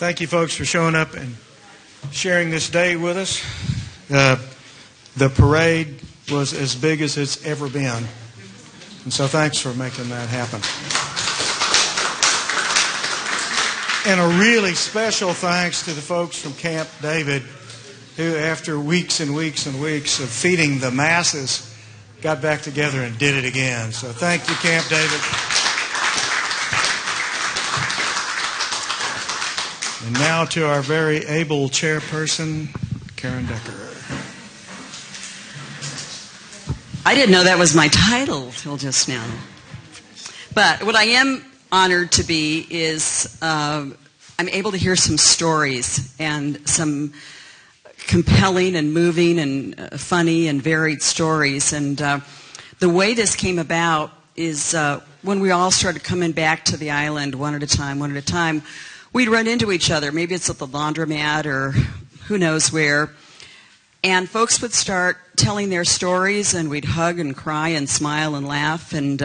Thank you, folks, for showing up and sharing this day with us. The parade was as big as it's ever been. And so thanks for making that happen. And a really special thanks to the folks from Camp David who, after weeks and weeks and weeks of feeding the masses, got back together and did it again. So thank you, Camp David. And now to our very able chairperson, Karen Decker. I didn't know that was my title till just now. But what I am honored to be is I'm able to hear some stories and some compelling and moving and funny and varied stories. And the way this came about is when we all started coming back to the island one at a time, we'd run into each other. Maybe it's at the laundromat or who knows where. And folks would start telling their stories, and we'd hug and cry and smile and laugh. And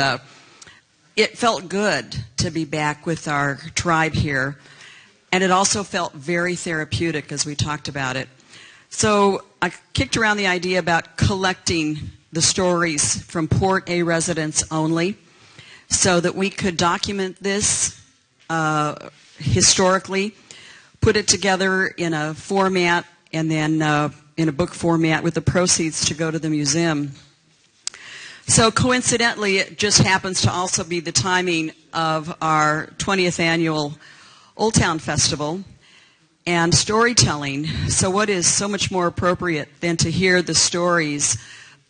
it felt good to be back with our tribe here. And it also felt very therapeutic as we talked about it. So I kicked around the idea about collecting the stories from Port A residents only so that we could document this historically, put it together in a format, and then in a book format with the proceeds to go to the museum. So coincidentally, it just happens to also be the timing of our 20th annual Old Town Festival and storytelling. So what is so much more appropriate than to hear the stories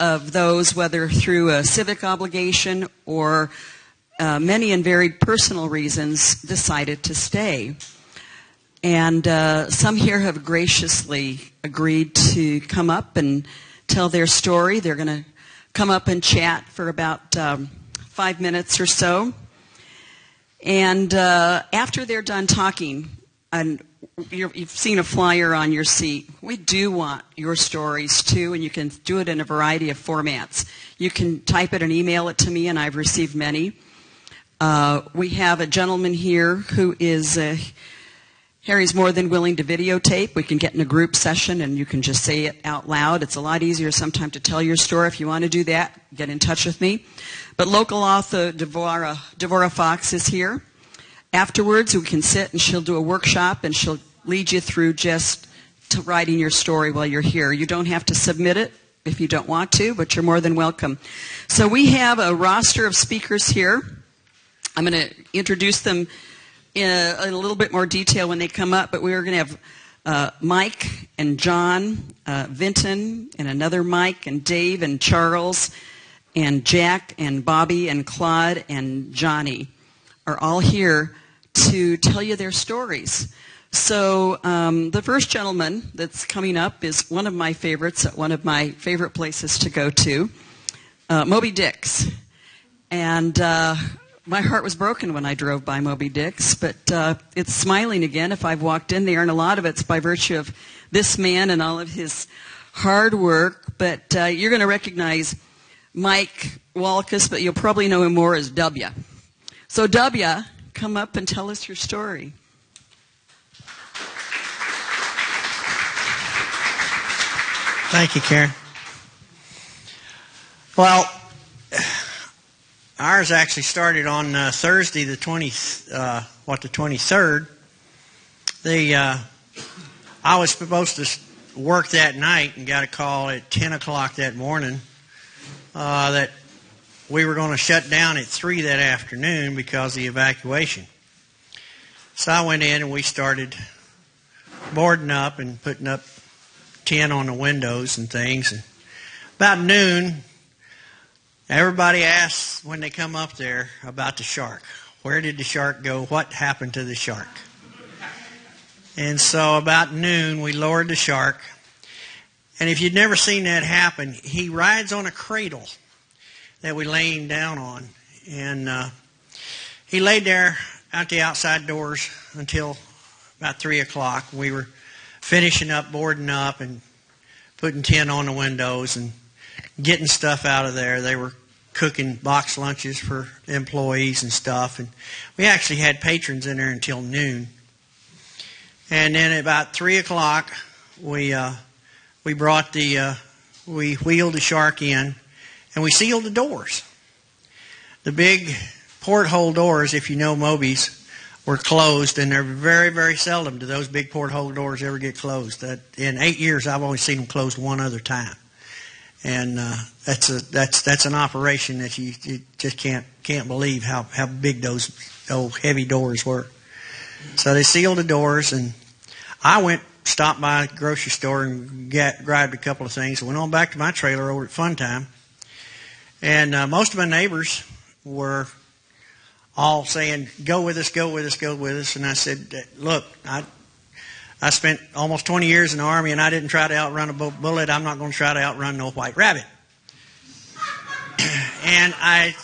of those, whether through a civic obligation or many and varied personal reasons, decided to stay. And some here have graciously agreed to come up and tell their story. They're going to come up and chat for about 5 minutes or so. And after they're done talking, and you've seen a flyer on your seat, we do want your stories too, and you can do it in a variety of formats. You can type it and email it to me, and I've received many. We have a gentleman here who is, Harry's more than willing to videotape. We can get in a group session and you can just say it out loud. It's a lot easier sometimes to tell your story. If you want to do that, get in touch with me. But local author Devorah Fox is here. Afterwards, we can sit and she'll do a workshop and she'll lead you through just to writing your story while you're here. You don't have to submit it if you don't want to, but you're more than welcome. So we have a roster of speakers here. I'm going to introduce them in a little bit more detail when they come up, but we're going to have Mike and John, Vinton, and another Mike, and Dave and Charles, and Jack and Bobby and Claude and Johnny are all here to tell you their stories. So the first gentleman that's coming up is one of my favorites at one of my favorite places to go to, Moby Dick's. And my heart was broken when I drove by Moby Dick's, but it's smiling again if I've walked in there, and a lot of it's by virtue of this man and all of his hard work. But you're going to recognize Mike Walkus, but you'll probably know him more as W. So W, come up and tell us your story. Thank you, Karen. Well, ours actually started on Thursday, the 23rd. I was supposed to work that night and got a call at 10 o'clock that morning that we were going to shut down at 3 that afternoon because of the evacuation. So I went in and we started boarding up and putting up tin on the windows and things. And about noon, everybody asks when they come up there about the shark. Where did the shark go? What happened to the shark? And so about noon, we lowered the shark. And if you'd never seen that happen, he rides on a cradle that we lay him down on. And he laid there out the outside doors until about 3 o'clock. We were finishing up, boarding up, and putting tin on the windows and getting stuff out of there. They were cooking box lunches for employees and stuff. And we actually had patrons in there until noon. And then at about 3 o'clock, we wheeled the shark in, and we sealed the doors. The big porthole doors, if you know Moby's, were closed, and they're very, very seldom do those big porthole doors ever get closed. In 8 years, I've only seen them closed one other time, and that's an operation that you just can't believe how big those old heavy doors were. So they sealed the doors, and I stopped by the grocery store and grabbed a couple of things and went on back to my trailer over at Fun Time. And most of my neighbors were all saying, "Go with us, go with us, go with us." And I said, "Look, I spent almost 20 years in the Army, and I didn't try to outrun a bullet. I'm not going to try to outrun no white rabbit." And I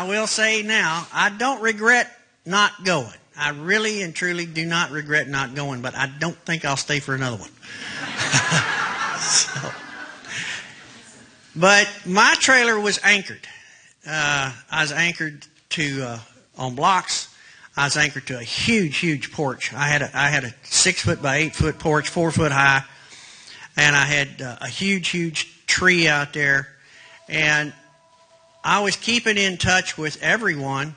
will say now, I don't regret not going. I really and truly do not regret not going, but I don't think I'll stay for another one. But my trailer was anchored. I was anchored on blocks. I was anchored to a huge porch. I had a 6 foot by 8 foot porch, 4 foot high, and I had a huge tree out there. And I was keeping in touch with everyone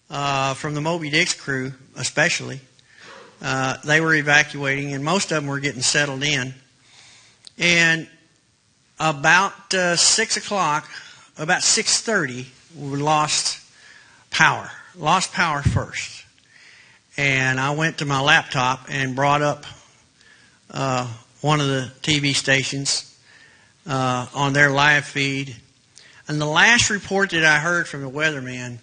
from the Moby Dick's crew, especially. They were evacuating, and most of them were getting settled in. And about 6 o'clock, about 6:30, we lost power. Lost power first. And I went to my laptop and brought up one of the TV stations on their live feed. And the last report that I heard from the weatherman,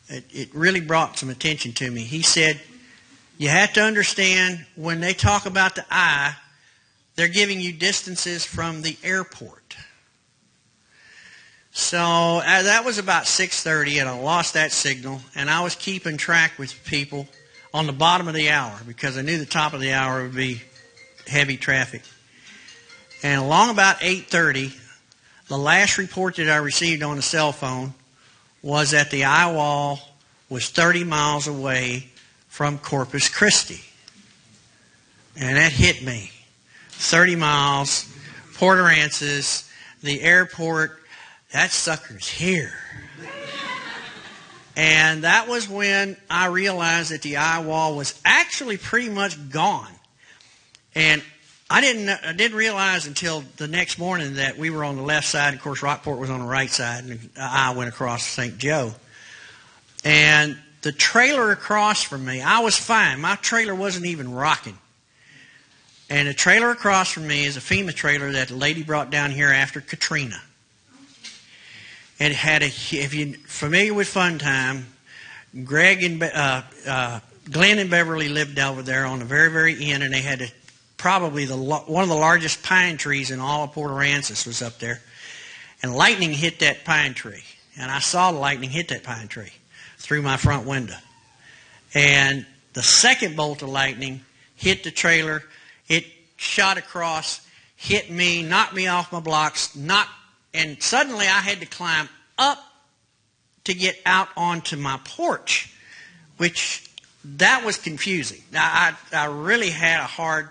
it really brought some attention to me. He said, "You have to understand, when they talk about the eye, they're giving you distances from the airport." So that was about 6:30, and I lost that signal, and I was keeping track with people on the bottom of the hour because I knew the top of the hour would be heavy traffic. And along about 8:30, the last report that I received on the cell phone was that the eye wall was 30 miles away from Corpus Christi. And that hit me. 30 miles, Port Aransas, the airport, that sucker's here. And that was when I realized that the eye wall was actually pretty much gone. And I didn't realize until the next morning that we were on the left side. Of course, Rockport was on the right side, and I went across St. Joe. And the trailer across from me, I was fine. My trailer wasn't even rocking. And the trailer across from me is a FEMA trailer that the lady brought down here after Katrina. It had if you're familiar with Fun Time, Glenn and Beverly lived over there on the very, very end, and they had probably one of the largest pine trees in all of Port Aransas was up there. And lightning hit that pine tree. And I saw the lightning hit that pine tree through my front window. And the second bolt of lightning hit the trailer. It shot across, hit me, knocked me off my blocks, and suddenly I had to climb up to get out onto my porch, which that was confusing. I really had a hard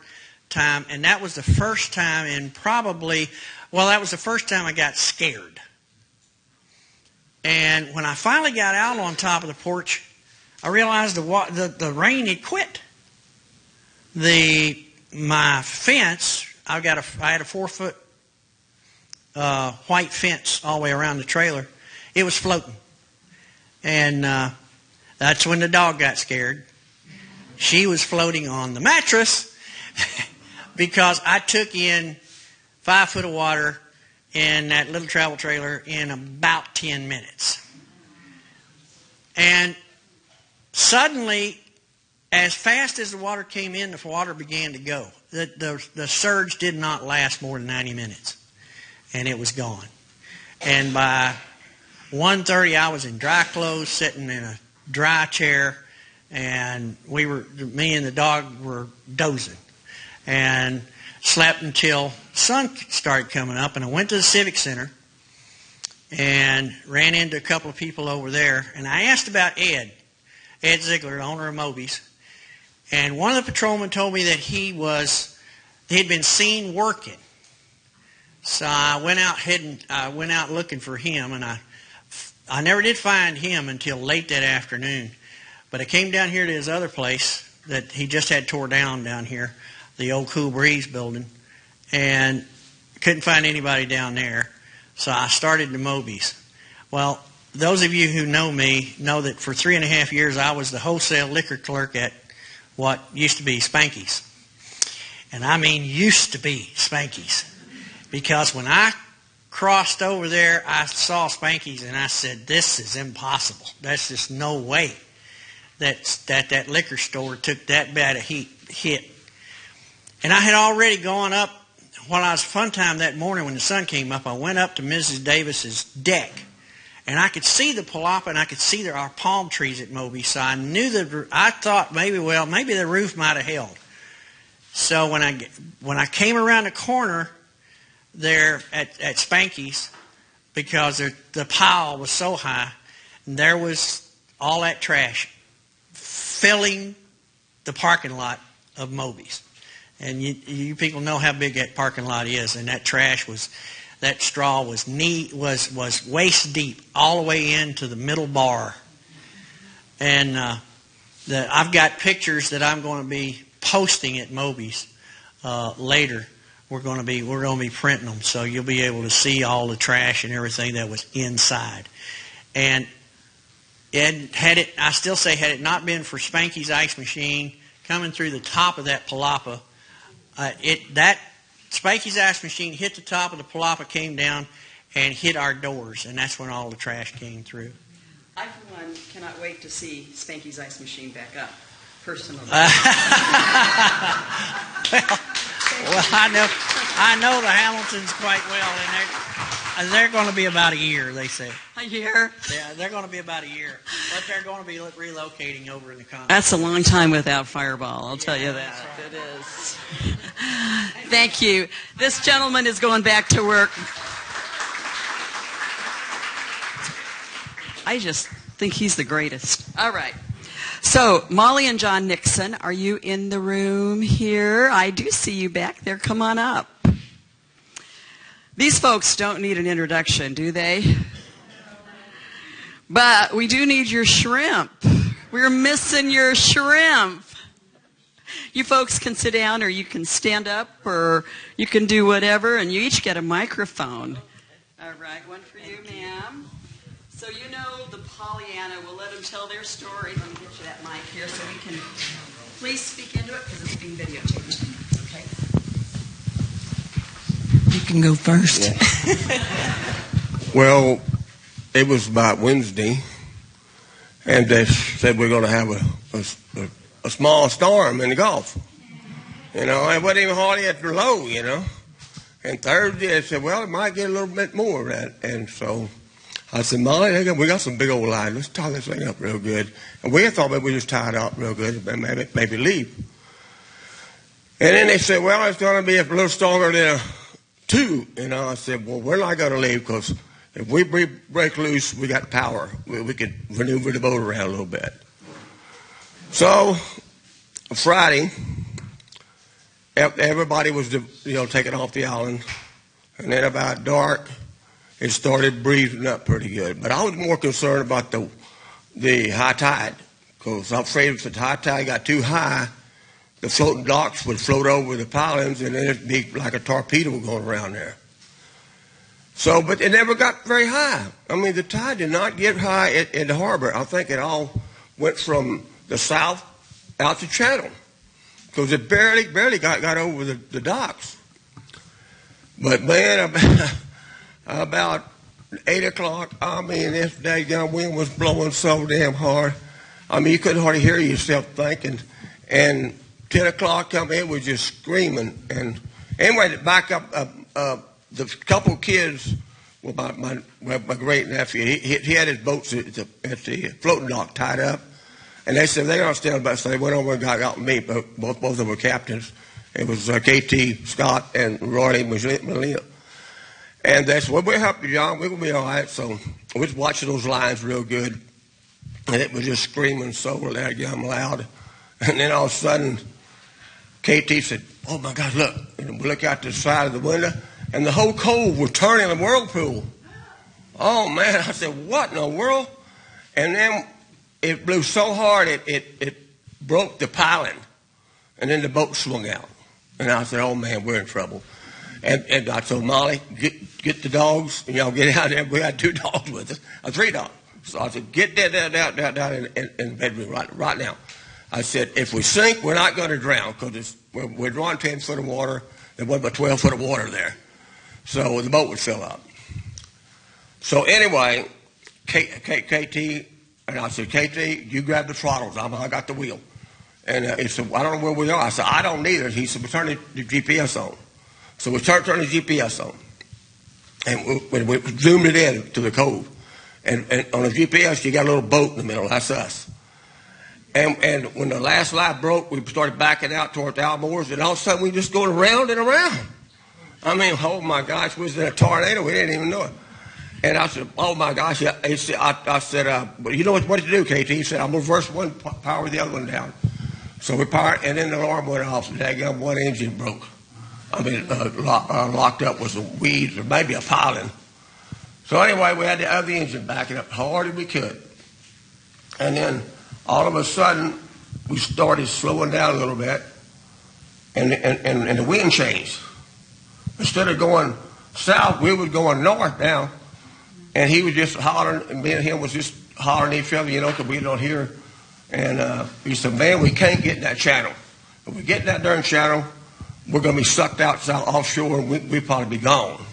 time, and that was the first time that was the first time I got scared. And when I finally got out on top of the porch, I realized the rain had quit. My fence, I had a 4 foot white fence all the way around the trailer. It was floating. And that's when the dog got scared. She was floating on the mattress because I took in 5 foot of water in that little travel trailer in about 10 minutes. And suddenly, as fast as the water came in, the water began to go. The surge did not last more than 90 minutes. And it was gone. And by 1:30, I was in dry clothes, sitting in a dry chair, and me and the dog were dozing, and slept until the sun started coming up. And I went to the Civic Center and ran into a couple of people over there, and I asked about Ed Ziegler, owner of Moby's, And one of the patrolmen told me that he had been seen working. So I went out looking for him, and I never did find him until late that afternoon. But I came down here to his other place that he just had tore down here, the old Cool Breeze building, and couldn't find anybody down there. So I started to Moby's. Well, those of you who know me know that for 3.5 years I was the wholesale liquor clerk at what used to be Spanky's. And I mean used to be Spanky's. Because when I crossed over there, I saw Spanky's and I said, this is impossible. That's just no way that liquor store took that bad a hit. And I had already gone up, while I was fun time that morning when the sun came up, I went up to Mrs. Davis's deck. And I could see the palapa and I could see our palm trees at Moby. So I thought maybe the roof might have held. So when I came around the corner there at Spanky's, because the pile was so high, and there was all that trash filling the parking lot of Moby's. And you people know how big that parking lot is, and that straw was waist deep all the way into the middle bar. And I've got pictures that I'm going to be posting at Moby's later. We're going to be printing them, so you'll be able to see all the trash and everything that was inside. And had it not been for Spanky's ice machine coming through the top of that palapa, that Spanky's ice machine hit the top of the palapa, came down, and hit our doors, and that's when all the trash came through. I, for one, cannot wait to see Spanky's ice machine back up, personally. Well, I know the Hamiltons quite well, and they're going to be about a year, they say. A year? Yeah, they're going to be about a year. But they're going to be relocating over in the continent. That's a long time without Fireball, I'll tell you that. Right. It is. Thank you. This gentleman is going back to work. I just think he's the greatest. All right. So, Molly and John Nixon, are you in the room here? I do see you back there. Come on up. These folks don't need an introduction, do they? But we do need your shrimp. We're missing your shrimp. You folks can sit down, or you can stand up, or you can do whatever, and you each get a microphone. All right, one for you, ma'am. So you know the Pollyanna. We'll let them tell their story. Let me get you that mic here so we can please speak into it because it's being videotaped. Okay. You can go first. Yeah. Well, it was about Wednesday, and they said we're going to have a small storm in the Gulf. You know, it wasn't even hardly at the low, you know. And Thursday, they said, well, it might get a little bit more of that. And so I said, Molly, we got some big old lines. Let's tie this thing up real good. And we thought maybe we just tie it up real good and maybe leave. And then they said, well, it's going to be a little stronger than a 2. You know, I said, well, we're not going to leave because if we break loose, we got power. We could maneuver the boat around a little bit. So Friday, everybody was taking off the island. And then about dark, it started breezing up pretty good. But I was more concerned about the high tide, because I'm afraid if the high tide got too high, the floating docks would float over the pilings, and then it'd be like a torpedo going around there. So, but it never got very high. I mean, the tide did not get high in the harbor. I think it all went from the south out to Channel, because it barely got over the docks. But man, about 8 o'clock, I mean, this daggone wind was blowing so damn hard. I mean, you couldn't hardly hear yourself thinking. And 10 o'clock come in, was just screaming. And anyway, to back up, the couple kids, well, my great nephew, he had his boats at the floating dock tied up. And they said they're going to stand by. So they went over and got me. Both of them were captains. It was KT Scott and Roy Molina. And they said, well, we'll help you, John. We're going to be all right. So we was watching those lines real good. And it was just screaming so loud. And then all of a sudden, KT said, "Oh my God, look!" And we look out the side of the window, and the whole cove was turning a whirlpool. Oh man! I said, "What in the world?" And then it blew so hard it broke the piling, and then the boat swung out. And I said, "Oh man, we're in trouble." And I told Molly, "Get the dogs, and y'all get out there." We had 2 dogs with us, 3 dogs. So I said, "Get down in the bedroom right now." I said, "If we sink, we're not going to drown because we're drawing 10 foot of water. There wasn't but 12 foot of water there, so the boat would fill up." So anyway, KT and I said, "KT, you grab the throttles. I got the wheel." And he said, "I don't know where we are." I said, "I don't either." He said, "We turn the GPS on." So we turned the GPS on, and we zoomed it in to the cove. And on the GPS, you got a little boat in the middle. That's us. And when the last light broke, we started backing out toward the Almores, and all of a sudden we just going around and around. I mean, oh my gosh, we was in a tornado. We didn't even know it. And I said, "Oh my gosh!" I said, "Well, you know what to do, KT?" He said, "I'm gonna reverse one, power the other one down." So we powered, and then the alarm went off. And that one engine broke. I mean, locked up with some weeds or maybe a piling. So anyway, we had the other engine backing up hard as we could. And then all of a sudden, we started slowing down a little bit, and the wind changed. Instead of going south, we was going north now, and he was just hollering, and me and him was just hollering at each other, because we don't hear. And he said, "Man, we can't get in that channel. If we get in that darn channel, we're going to be sucked out offshore, and we'll probably be gone."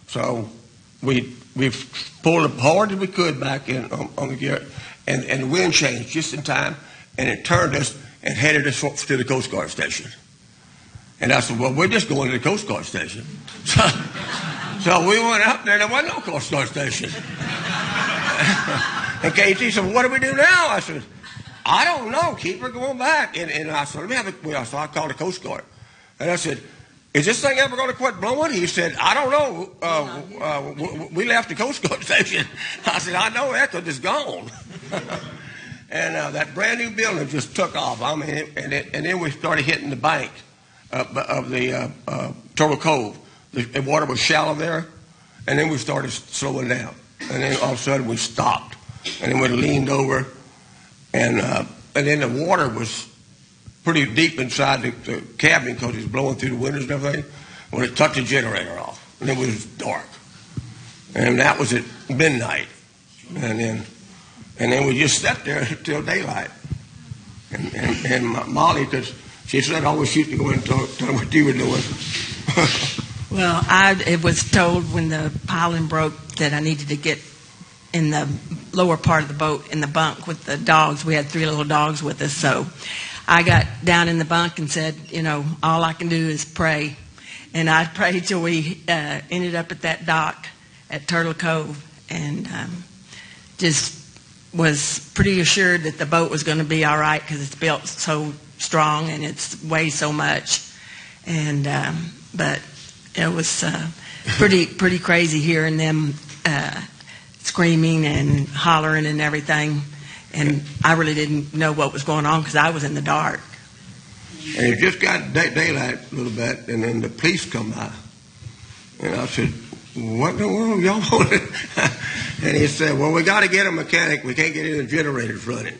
So we pulled as hard as we could back in on the gear, and the wind changed just in time, and it turned us and headed us to the Coast Guard station. And I said, "Well, we're just going to the Coast Guard station." So we went up there. There wasn't no Coast Guard station. And KT said, "Well, what do we do now?" I said, "I don't know. Keep her going back." And I said, So I called the Coast Guard. And I said, "Is this thing ever going to quit blowing?" He said, "I don't know. We left the Coast Guard station." I said, "I know that because it's gone." And that brand new building just took off. I mean, and then we started hitting the bank of the Turtle Cove. The water was shallow there, and then we started slowing down. And then all of a sudden we stopped, and then we leaned over, and then the water was pretty deep inside the cabin because it was blowing through the windows and everything. When it took the generator off, and it was dark, and that was at midnight, and then we just sat there until daylight. And Molly, because she said, "I wish you could go in and tell them what you were doing." Well, it was told when the piling broke that I needed to get in the lower part of the boat in the bunk with the dogs. We had 3 little dogs with us, so I got down in the bunk and said, all I can do is pray. And I prayed till we ended up at that dock at Turtle Cove, and just was pretty assured that the boat was going to be all right because it's built so strong and it weighs so much. And but it was pretty crazy hearing them screaming and hollering and everything. And I really didn't know what was going on because I was in the dark. And it just got daylight a little bit, and then the police come by. And I said, "What in the world y'all want?" And he said, "Well, we got to get a mechanic. We can't get any generators running."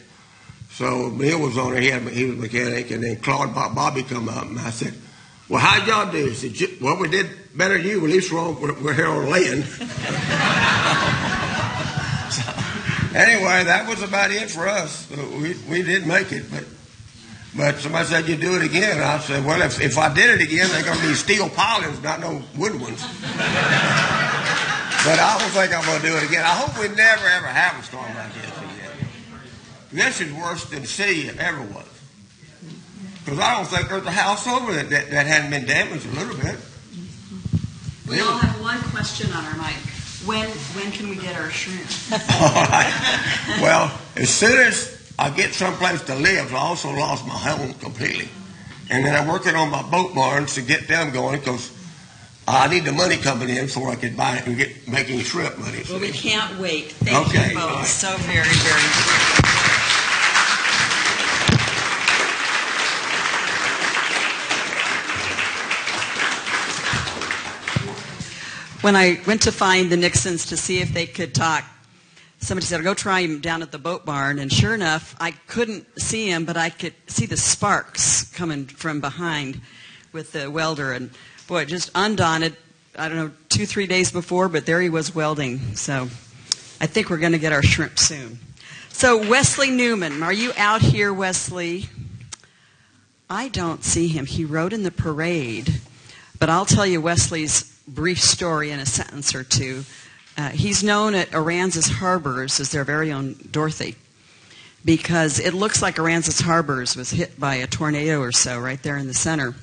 So Bill was on there. He was a mechanic. And then Claude Bobby come up, and I said, "Well, how'd y'all do?" He said, "Well, we did better than you. At least we're here on land." Anyway, that was about it for us. We did make it, but somebody said, "You do it again?" And I said, "Well, if I did it again, they're going to be steel pilings, not no wood ones." But I don't think I'm going to do it again. I hope we never, ever have a storm like this again. This is worse than the city ever was. Because I don't think there's a house over it that hadn't been damaged a little bit. We all have one question on our mic. When can we get our shrimp? All right. Well, as soon as I get someplace to live, I also lost my home completely. And then I'm working on my boat barns to get them going because I need the money coming in before I can buy it and get making shrimp money. Well, we can't wait. Thank you both so very, very much. when I went to find the Nixons to see if they could talk, somebody said, go try him down at the boat barn. And sure enough, I couldn't see him, but I could see the sparks coming from behind with the welder. And boy, just undaunted, I don't know, 2-3 days before, but there he was welding. So I think we're going to get our shrimp soon. So Wesley Newman, are you out here, Wesley? I don't see him. He rode in the parade. But I'll tell you Wesley's brief story in a sentence or two. He's known at Aransas Harbors as their very own Dorothy, because it looks like Aransas Harbors was hit by a tornado or so right there in the center.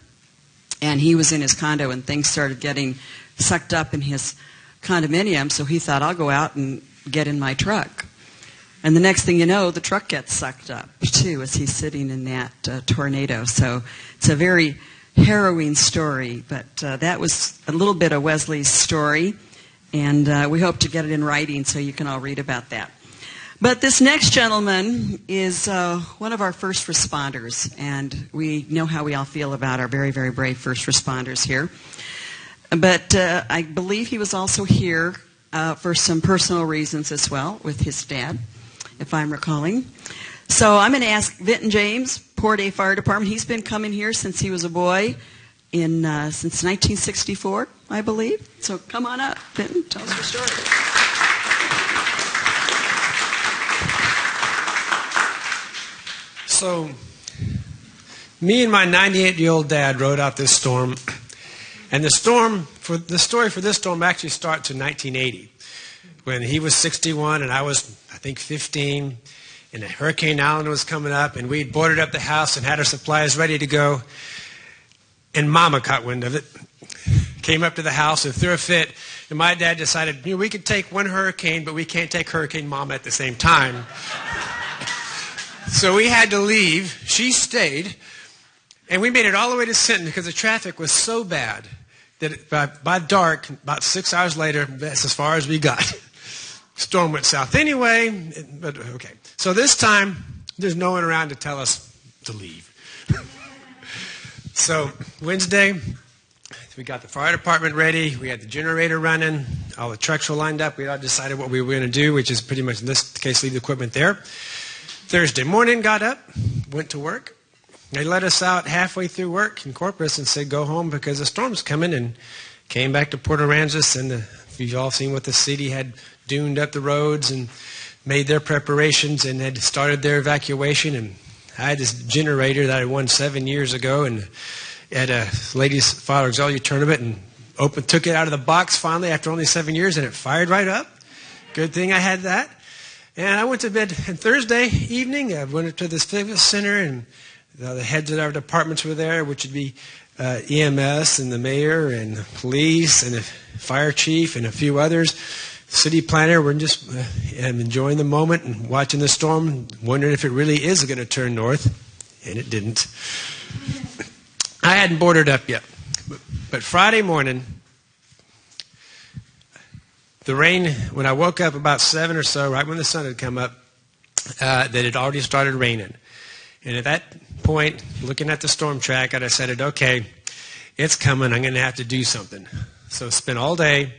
And he was in his condo and things started getting sucked up in his condominium, so he thought, I'll go out and get in my truck. And the next thing you know, the truck gets sucked up, too, as he's sitting in that tornado. So it's a very harrowing story, but that was a little bit of Wesley's story, and we hope to get it in writing so you can all read about that. But this next gentleman is one of our first responders, and we know how we all feel about our very, very brave first responders here. But I believe he was also here for some personal reasons as well with his dad, if I'm recalling. So I'm going to ask Vinton James, Port A Fire Department. He's been coming here since he was a boy, since 1964, I believe. So come on up, Vinton. Tell us your story. So me and my 98-year-old dad rode out this storm. And the story for this storm actually starts in 1980, when he was 61 and I was, I think, 15. And Hurricane Allen was coming up, and we'd boarded up the house and had our supplies ready to go. And Mama caught wind of it, came up to the house and threw a fit. And my dad decided, we could take one hurricane, but we can't take Hurricane Mama at the same time. So we had to leave. She stayed. And we made it all the way to Sinton because the traffic was so bad that by dark, about 6 hours later, that's as far as we got. Storm went south anyway, but okay. So this time, there's no one around to tell us to leave. So Wednesday, we got the fire department ready. We had the generator running. All the trucks were lined up. We all decided what we were going to do, which is pretty much, in this case, leave the equipment there. Thursday morning, got up, went to work. They let us out halfway through work in Corpus and said, go home because the storm's coming, and came back to Port Aransas, and you've all seen what the city had duned up the roads and made their preparations and had started their evacuation. And I had this generator that I won 7 years ago and at a ladies' fire auxiliary tournament, and took it out of the box finally after only 7 years, and it fired right up. Good thing I had that. And I went to bed on Thursday evening. I went to the Civic Center, and the heads of our departments were there, which would be EMS and the mayor and the police and the fire chief and a few others. City planner, we're just enjoying the moment and watching the storm, wondering if it really is going to turn north, and it didn't. I hadn't boarded up yet, but Friday morning, the rain, when I woke up about 7 or so, right when the sun had come up, that it already started raining. And at that point, looking at the storm track, I decided, okay, it's coming. I'm going to have to do something. So spent all day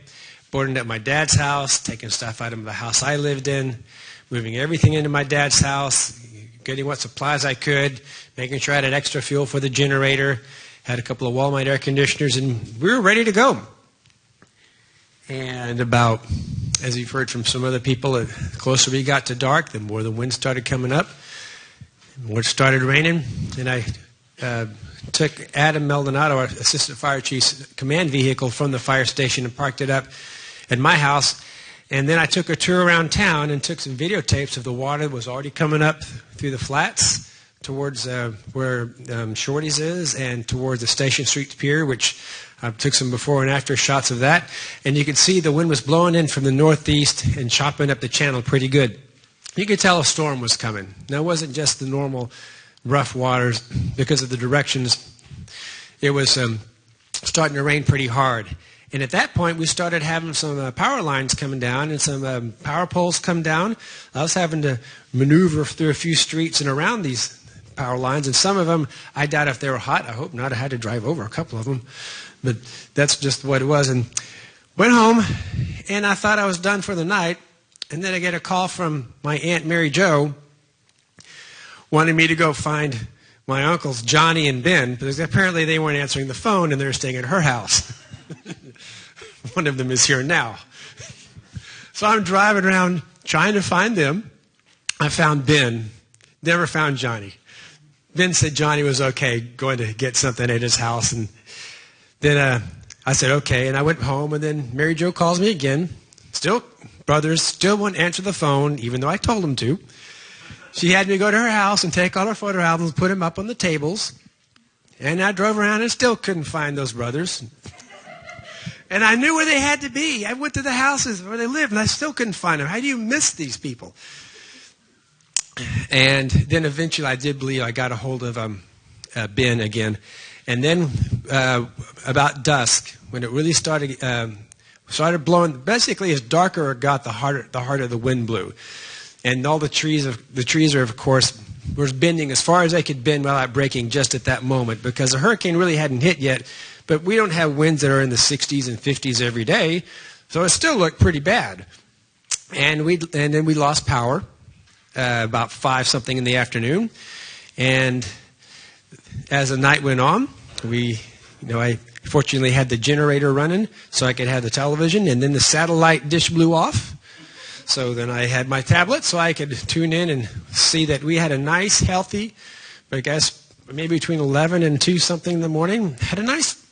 boarding at my dad's house, taking stuff out of the house I lived in, moving everything into my dad's house, getting what supplies I could, making sure I had extra fuel for the generator, had a couple of Walmart air conditioners, and we were ready to go. And about, as you've heard from some other people, the closer we got to dark, the more the wind started coming up, the more it started raining. And I took Adam Maldonado, our assistant fire chief's command vehicle, from the fire station and parked it up at my house. And then I took a tour around town and took some videotapes of the water that was already coming up through the flats towards where Shorty's is and towards the Station Street Pier, which I took some before and after shots of that. And you could see the wind was blowing in from the northeast and chopping up the channel pretty good. You could tell a storm was coming. Now, it wasn't just the normal rough waters because of the directions. It was starting to rain pretty hard. And at that point, we started having some power lines coming down and some power poles come down. I was having to maneuver through a few streets and around these power lines. And some of them, I doubt if they were hot. I hope not. I had to drive over a couple of them. But that's just what it was. And Went home, and I thought I was done for the night. And then I get a call from my Aunt Mary Jo wanting me to go find my uncles Johnny and Ben, because apparently they weren't answering the phone and they're staying at her house. One of them is here now. So I'm driving around trying to find them. I found Ben, never found Johnny. Ben said Johnny was okay, going to get something at his house. And then I said, okay, and I went home, and then Mary Jo calls me again. Still, brothers still won't answer the phone, even though I told them to. She had me go to her house and take all her photo albums, put them up on the tables. And I drove around and still couldn't find those brothers. And I knew where they had to be. I went to the houses where they lived, and I still couldn't find them. How do you miss these people? And then eventually I did believe I got a hold of Ben again. And then about dusk, when it really started blowing, basically as darker it got, the harder the wind blew. And all the trees are, of course, were bending as far as they could bend without breaking just at that moment, because the hurricane really hadn't hit yet. But we don't have winds that are in the 60s and 50s every day, so it still looked pretty bad. And then we lost power about 5-something in the afternoon. And as the night went on, I fortunately had the generator running so I could have the television, and then the satellite dish blew off. So then I had my tablet so I could tune in and see that we had a nice, healthy, I guess maybe between 11 and 2-something in the morning, had a nice,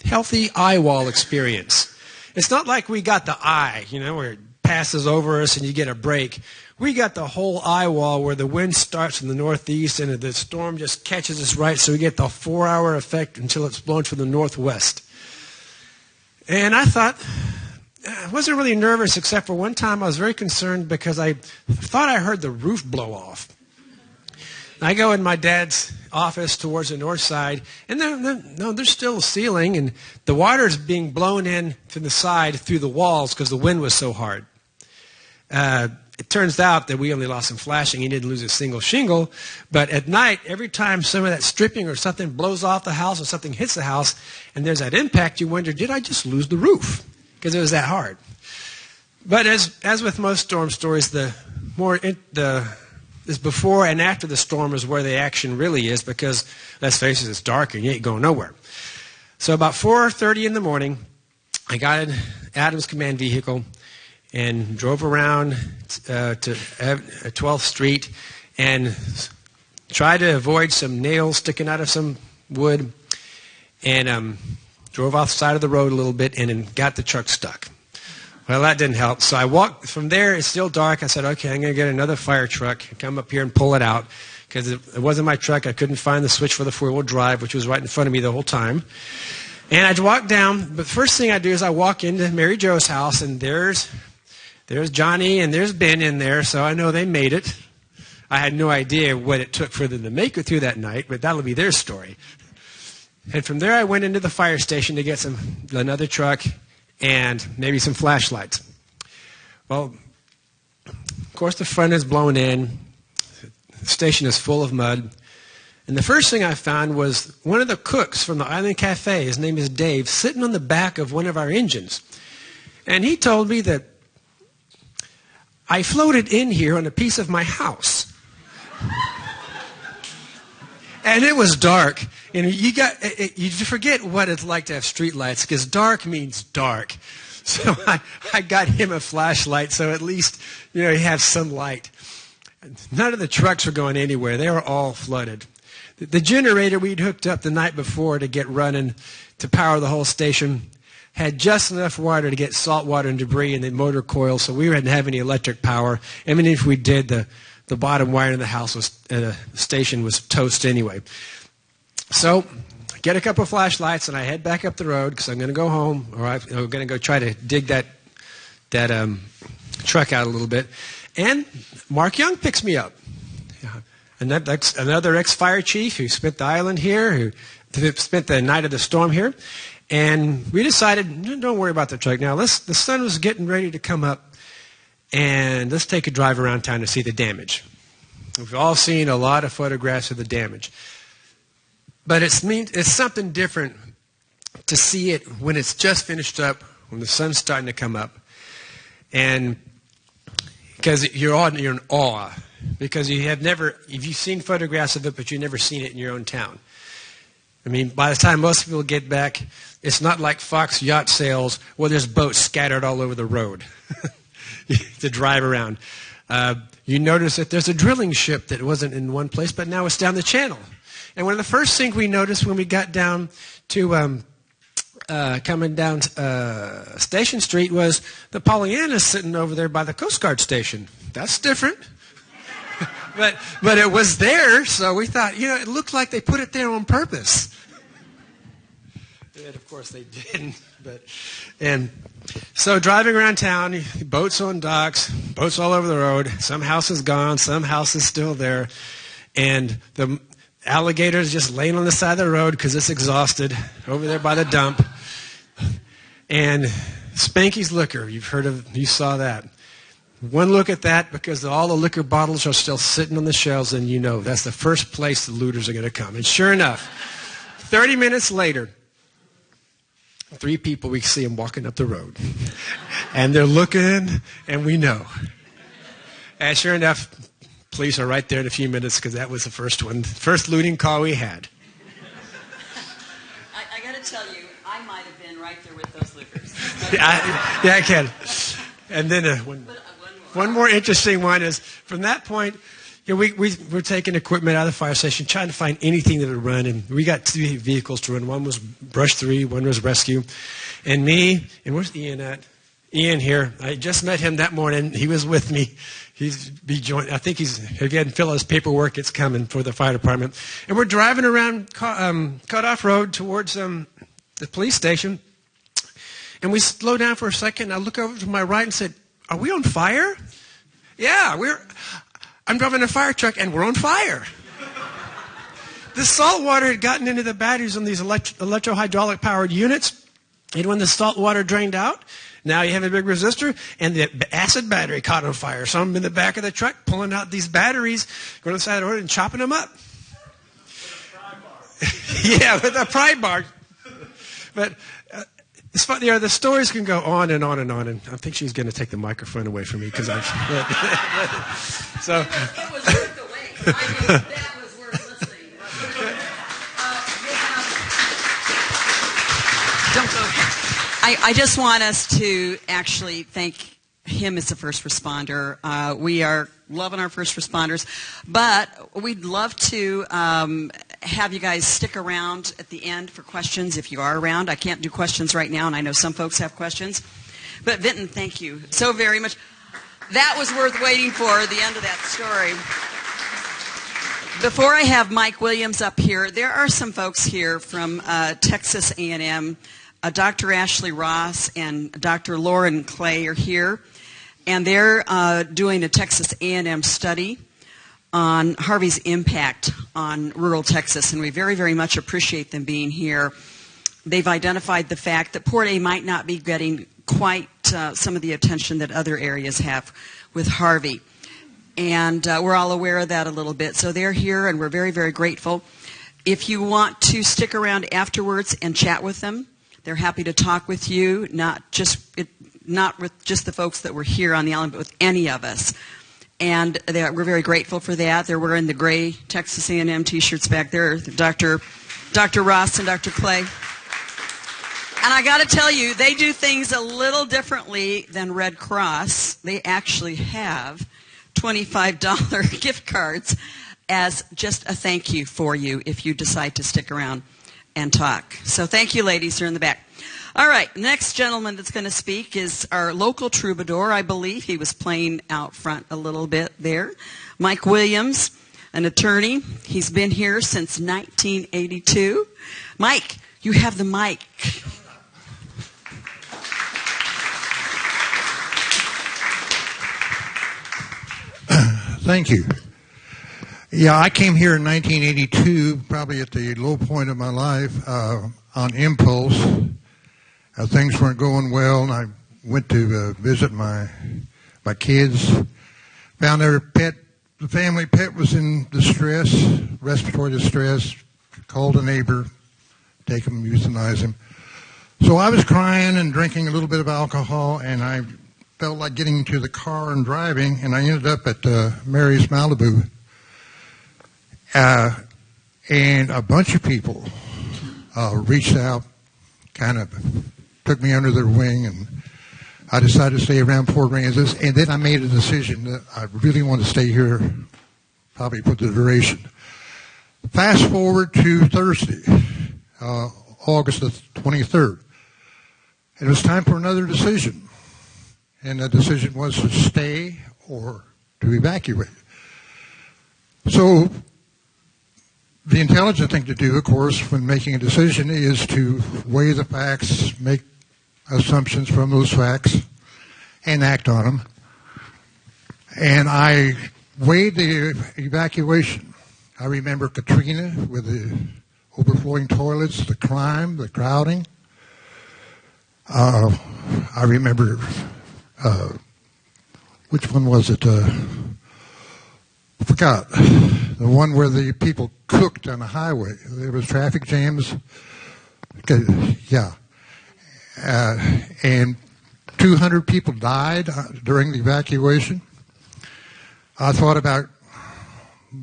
healthy eye wall experience. It's not like we got the eye, where it passes over us and you get a break. We got the whole eye wall where the wind starts from the northeast and the storm just catches us right, so we get the 4-hour effect until it's blown from the northwest. And I thought, I wasn't really nervous, except for one time I was very concerned because I thought I heard the roof blow off. I go in my dad's office towards the north side, and there's still a ceiling, and the water is being blown in to the side through the walls because the wind was so hard. It turns out that we only lost some flashing. He didn't lose a single shingle. But at night, every time some of that stripping or something blows off the house or something hits the house and there's that impact, you wonder, did I just lose the roof? Because it was that hard. But as with most storm stories, the before and after the storm is where the action really is, because, let's face it, it's dark and you ain't going nowhere. So about 4:30 in the morning, I got an Adams Command vehicle and drove around to 12th Street and tried to avoid some nails sticking out of some wood, and drove off the side of the road a little bit and then got the truck stuck. Well, that didn't help. So I walked from there. It's still dark. I said, okay, I'm going to get another fire truck and come up here and pull it out, because it wasn't my truck. I couldn't find the switch for the four-wheel drive, which was right in front of me the whole time. And I'd walk down, but the first thing I do is I walk into Mary Jo's house, and there's Johnny and there's Ben in there, so I know they made it. I had no idea what it took for them to make it through that night, but that'll be their story. And from there I went into the fire station to get another truck and maybe some flashlights. Well, of course the front is blown in. The station is full of mud. And the first thing I found was one of the cooks from the Island Cafe, his name is Dave, sitting on the back of one of our engines. And he told me that I floated in here on a piece of my house. And it was dark. And you forget what it's like to have street lights, because dark means dark. So I got him a flashlight, so at least he had some light. None of the trucks were going anywhere. They were all flooded. The generator we'd hooked up the night before to get running to power the whole station had just enough water to get salt water and debris in the motor coil, so we didn't have any electric power. Even if we did, the bottom wire in the house station was toast anyway. So I get a couple of flashlights and I head back up the road because I'm going to go home, or I'm going to go try to dig that truck out a little bit. And Mark Young picks me up. Another ex-fire chief who spent the island here, who spent the night of the storm here. And we decided, don't worry about the truck now. The sun was getting ready to come up, and let's take a drive around town to see the damage. We've all seen a lot of photographs of the damage. But it's something different to see it when it's just finished up, when the sun's starting to come up. And because you're in awe, because you've seen photographs of it, but you've never seen it in your own town. I mean, by the time most people get back, it's not like Fox yacht sales where there's boats scattered all over the road to drive around. You notice that there's a drilling ship that wasn't in one place, but now it's down the channel. And one of the first things we noticed when we got down to coming down Station Street was the Pollyanna sitting over there by the Coast Guard station. That's different. But it was there, so we thought, it looked like they put it there on purpose. And of course they didn't. And so driving around town, boats on docks, boats all over the road. Some house is gone, some house is still there. And the alligator's just laying on the side of the road because it's exhausted over there by the dump. And Spanky's Liquor, you saw that. One look at that, because all the liquor bottles are still sitting on the shelves, and that's the first place the looters are going to come. And sure enough, 30 minutes later, 3 people, we see them walking up the road. And they're looking, and we know. And sure enough, police are right there in a few minutes, because that was the first looting call we had. I got to tell you, I might have been right there with those looters. Yeah, I can. And then one more interesting one is, from that point, we're taking equipment out of the fire station, trying to find anything that would run, and we got 2 vehicles to run. One was Brush 3, one was Rescue. And me, and where's Ian at? Ian here. I just met him that morning. He was with me. I think if he hadn't filled out his paperwork, it's coming for the fire department. And we're driving around Cutoff Road towards the police station, and we slow down for a second. I look over to my right and said, "Are we on fire?" Yeah, I'm driving a fire truck and we're on fire. The salt water had gotten into the batteries on these electro-hydraulic powered units. And when the salt water drained out, now you have a big resistor, and the acid battery caught on fire. So I'm in the back of the truck pulling out these batteries, going to the side of the road and chopping them up. Yeah, with a pry bar. But it's funny, the stories can go on and on and on, and I think she's going to take the microphone away from me because I've. So. It was worth the wait. That was worth listening. Don't go. I just want us to actually thank him as a first responder. We are loving our first responders, but we'd love to have you guys stick around at the end for questions if you are around. I can't do questions right now, and I know some folks have questions. But Vinton, thank you so very much. That was worth waiting for, the end of that story. Before I have Mike Williams up here, there are some folks here from Texas A&M. Dr. Ashley Ross and Dr. Lauren Clay are here, and they're doing a Texas A&M study on Harvey's impact on rural Texas, and we very, very much appreciate them being here. They've identified the fact that Port A might not be getting quite some of the attention that other areas have with Harvey, and we're all aware of that a little bit. So they're here, and we're very, very grateful. If you want to stick around afterwards and chat with them, they're happy to talk with you, not with just the folks that were here on the island, but with any of us. And we're very grateful for that. They're wearing the gray Texas A&M T-shirts back there, Dr. Ross and Dr. Clay. And I got to tell you, they do things a little differently than Red Cross. They actually have $25 gift cards as just a thank you for you if you decide to stick around and talk. So thank you, ladies. You're in the back. All right, next gentleman that's going to speak is our local troubadour, I believe. He was playing out front a little bit there. Mike Williams, an attorney. He's been here since 1982. Mike, you have the mic. Thank you. Yeah, I came here in 1982, probably at the low point of my life, on impulse. Things weren't going well, and I went to visit my kids. Found their pet, the family pet was in distress, respiratory distress. Called a neighbor, take him, euthanize him. So I was crying and drinking a little bit of alcohol, and I felt like getting into the car and driving, and I ended up at Mary's Malibu. And a bunch of people reached out, kind of took me under their wing, and I decided to stay around Port Aransas. And then I made a decision that I really want to stay here, probably for the duration. Fast forward to Thursday, August the 23rd. It was time for another decision. And the decision was to stay or to evacuate. So the intelligent thing to do, of course, when making a decision is to weigh the facts, make assumptions from those facts, and act on them. And I weighed the evacuation. I remember Katrina with the overflowing toilets, the crime, the crowding. I remember, which one was it? I forgot. The one where the people cooked on the highway. There was traffic jams. Okay, yeah. And 200 people died during the evacuation. I thought about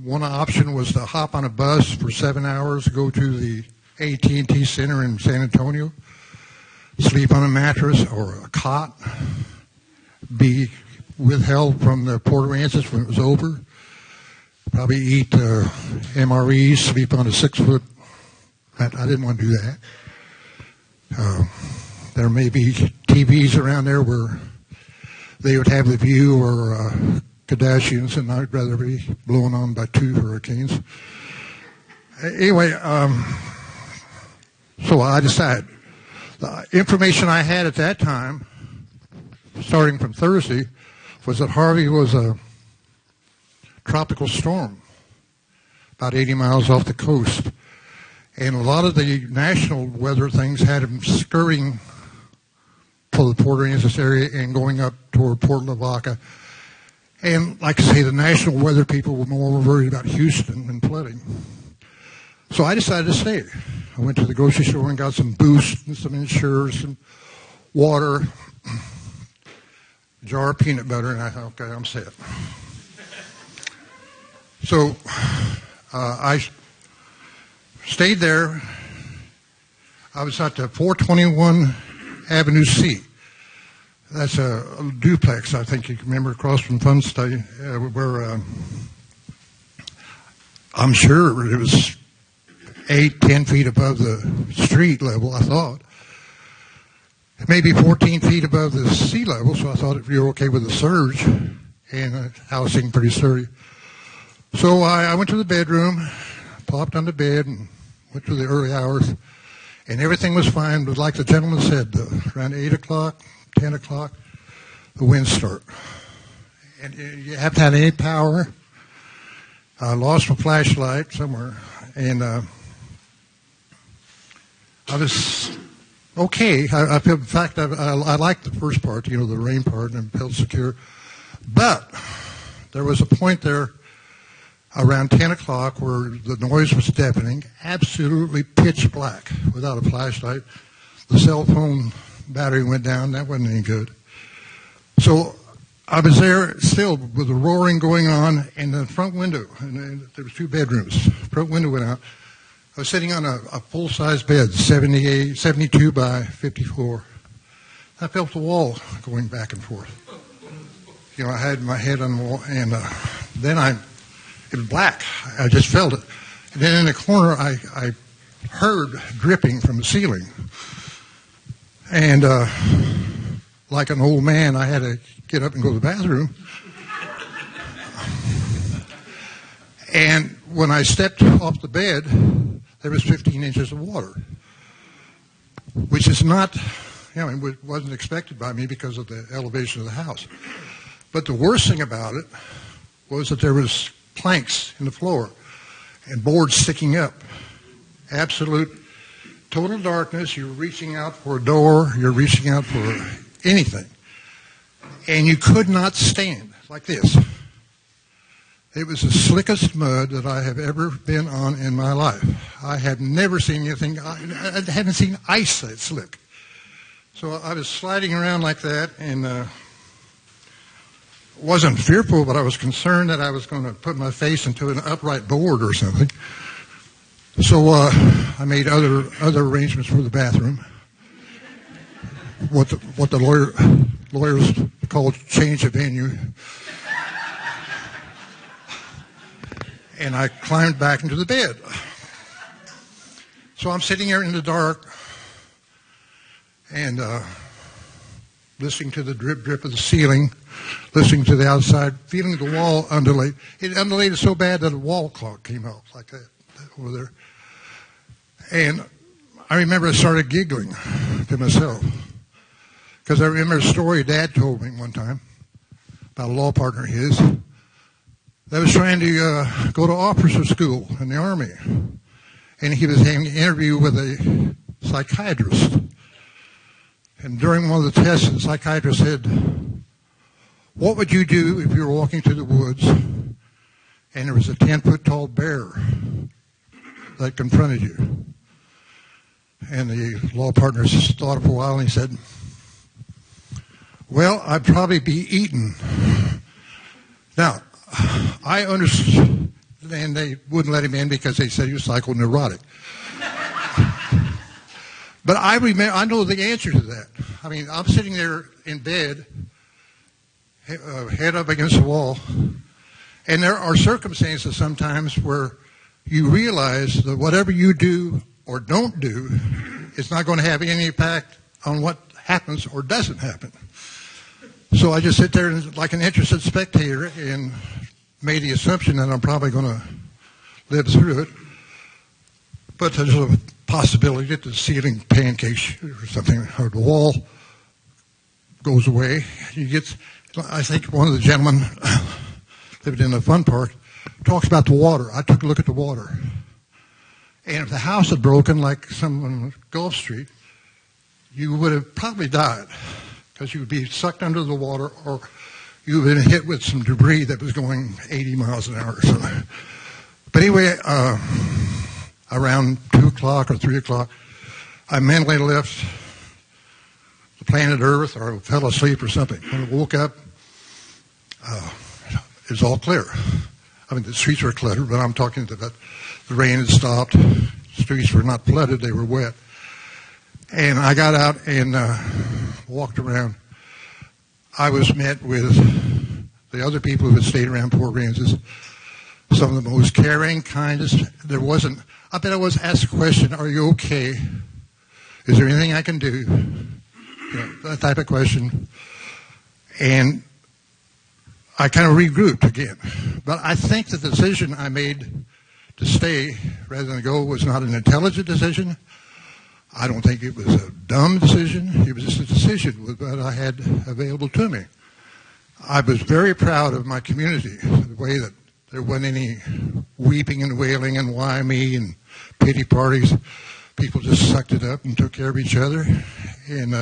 one option was to hop on a bus for 7 hours, go to the AT&T Center in San Antonio, sleep on a mattress or a cot, be withheld from the Port Aransas when it was over, probably eat MREs, sleep on a 6-foot. I didn't want to do that. There may be TVs around there where they would have the view or Kardashians, and I'd rather be blown on by 2 hurricanes. Anyway, so I decided. The information I had at that time, starting from Thursday, was that Harvey was a tropical storm about 80 miles off the coast. And a lot of the national weather things had him scurrying for the Port Aransas area and going up toward Port Lavaca. And like I say, the national weather people were more worried about Houston and flooding. So I decided to stay. I went to the grocery store and got some Boost and some Ensure, some water, a jar of peanut butter, and I thought, okay, I'm set. So I stayed there. I was at the 421 Avenue C. That's a duplex, I think you can remember, across from Fun Study, where I'm sure it was 8-10 feet above the street level, I thought. Maybe 14 feet above the sea level, so I thought if you were okay with the surge, and housing pretty sturdy. So I went to the bedroom, plopped on the bed, and went to the early hours, and everything was fine. But like the gentleman said, around 8 o'clock, 10 o'clock, the winds start. And you haven't had any power. I lost my flashlight somewhere, and I was okay. I feel, in fact, I liked the first part, the rain part, and felt secure. But there was a point there around 10 o'clock where the noise was deafening, absolutely pitch black without a flashlight. The cell phone battery went down. That wasn't any good. So I was there still with the roaring going on, and the front window, and there was 2 bedrooms. Front window went out. I was sitting on a full-size bed, 72 by 54. I felt the wall going back and forth. I had my head on the wall, and then it was black. I just felt it. And then in the corner, I heard dripping from the ceiling. And like an old man, I had to get up and go to the bathroom. And when I stepped off the bed, there was 15 inches of water, which is not, it wasn't expected by me because of the elevation of the house. But the worst thing about it was that there was planks in the floor and boards sticking up. Absolute, total darkness. You're reaching out for a door. You're reaching out for anything. And you could not stand like this. It was the slickest mud that I have ever been on in my life. I have never seen anything. I haven't seen ice that slick. So I was sliding around like that, and wasn't fearful, but I was concerned that I was going to put my face into an upright board or something. So I made other arrangements for the bathroom. What the lawyers call change of venue. And I climbed back into the bed. So I'm sitting here in the dark and listening to the drip drip of the ceiling, listening to the outside, feeling the wall undulate. It undulated so bad that a wall clock came out like that over there. And I remember I started giggling to myself because I remember a story Dad told me one time about a law partner of his that was trying to go to officer school in the Army. And he was having an interview with a psychiatrist. And during one of the tests, the psychiatrist said, "What would you do if you were walking through the woods and there was a 10-foot tall bear that confronted you?" And the law partner thought for a while and he said, "Well, I'd probably be eaten." Now, I understood, and they wouldn't let him in because they said he was psychoneurotic. But I know the answer to that. I mean, I'm sitting there in bed, head up against the wall, and there are circumstances sometimes where you realize that whatever you do or don't do is not going to have any impact on what happens or doesn't happen. So I just sit there like an interested spectator and made the assumption that I'm probably going to live through it. But there's a possibility that the ceiling pancakes or something, or the wall goes away. I think one of the gentlemen lived in a fun park, talks about the water. I took a look at the water. And if the house had broken like some on Gulf Street, you would have probably died because you would be sucked under the water or you would have been hit with some debris that was going 80 miles an hour or something. But anyway, around 2 o'clock or 3 o'clock, I mentally left the planet Earth or fell asleep or something. When I woke up, it was all clear. I mean, the streets were cluttered, but I'm talking about the rain had stopped. The streets were not flooded, they were wet. And I got out and walked around. I was met with the other people who had stayed around Port Aransas, some of the most caring, kindest. There wasn't, I bet I was asked a question, "Are you okay? Is there anything I can do?" You know, that type of question. And I kind of regrouped again. But I think the decision I made to stay rather than go was not an intelligent decision. I don't think it was a dumb decision. It was just a decision with what I had available to me. I was very proud of my community, the way that there wasn't any weeping and wailing and why me and pity parties. People just sucked it up and took care of each other and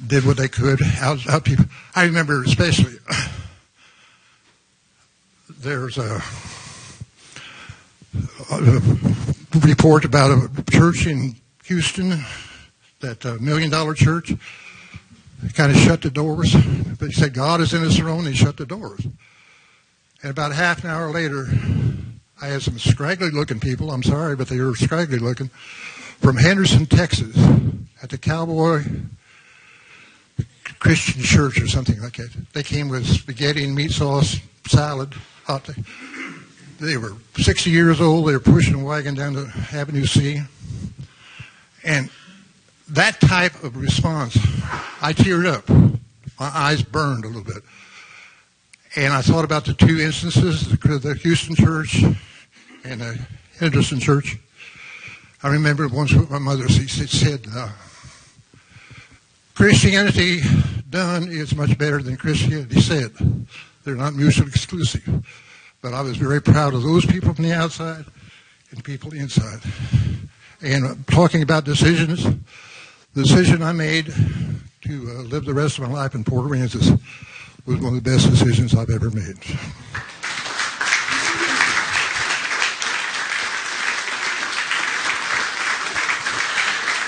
did what they could. I remember especially there's a report about a church in Houston, that $1 million church. They kind of shut the doors. But he said, "God is in his throne," and he shut the doors. And about half an hour later, I had some scraggly-looking people, I'm sorry, but they were scraggly-looking, from Henderson, Texas, at the Cowboy Christian Church or something like that. They came with spaghetti and meat sauce, salad, hot. They were 60 years old. They were pushing a wagon down to Avenue C. And that type of response, I teared up. My eyes burned a little bit. And I thought about the two instances, the Houston church and the Henderson church. I remember once what my mother said, "Christianity done is much better than Christianity said." They're not mutually exclusive. But I was very proud of those people from the outside and people inside. And talking about decisions, the decision I made to live the rest of my life in Port Aransas was one of the best decisions I've ever made.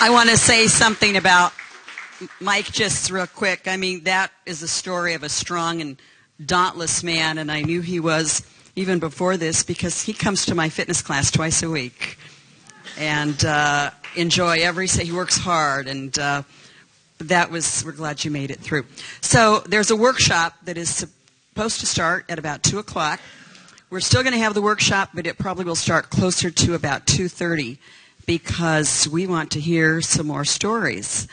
I want to say something about Mike just real quick. I mean, that is a story of a strong and dauntless man, and I knew he was even before this because he comes to my fitness class twice a week and enjoy he works hard, and we're glad you made it through. So there's a workshop that is supposed to start at about 2 o'clock. We're still going to have the workshop, but it probably will start closer to about 2:30 because we want to hear some more stories.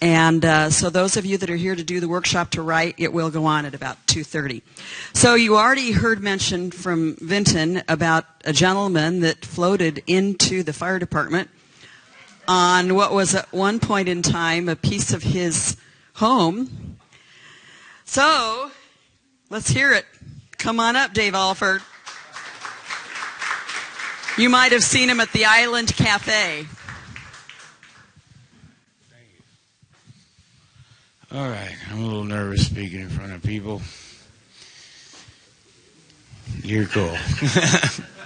And so those of you that are here to do the workshop to write, it will go on at about 2:30. So you already heard mention from Vinton about a gentleman that floated into the fire department on what was at one point in time a piece of his home. So let's hear it. Come on up, Dave Alford. You might have seen him at the Island Cafe. All right, I'm a little nervous speaking in front of people. You're cool.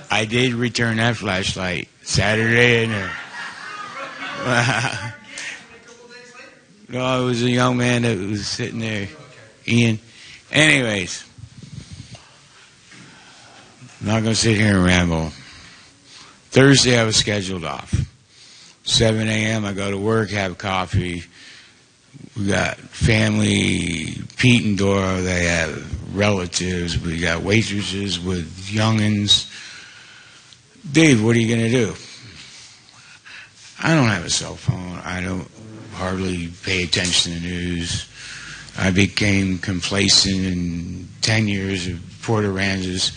I did return that flashlight Saturday, and no, it was a young man that was sitting there, Ian. Anyways, I'm not going to sit here and ramble. Thursday I was scheduled off. 7 a.m. I go to work, have coffee. We got family, Pete and Dora, they have relatives. We got waitresses with youngins. Dave, what are you going to do? I don't have a cell phone. I don't hardly pay attention to the news. I became complacent in 10 years of Port Aransas.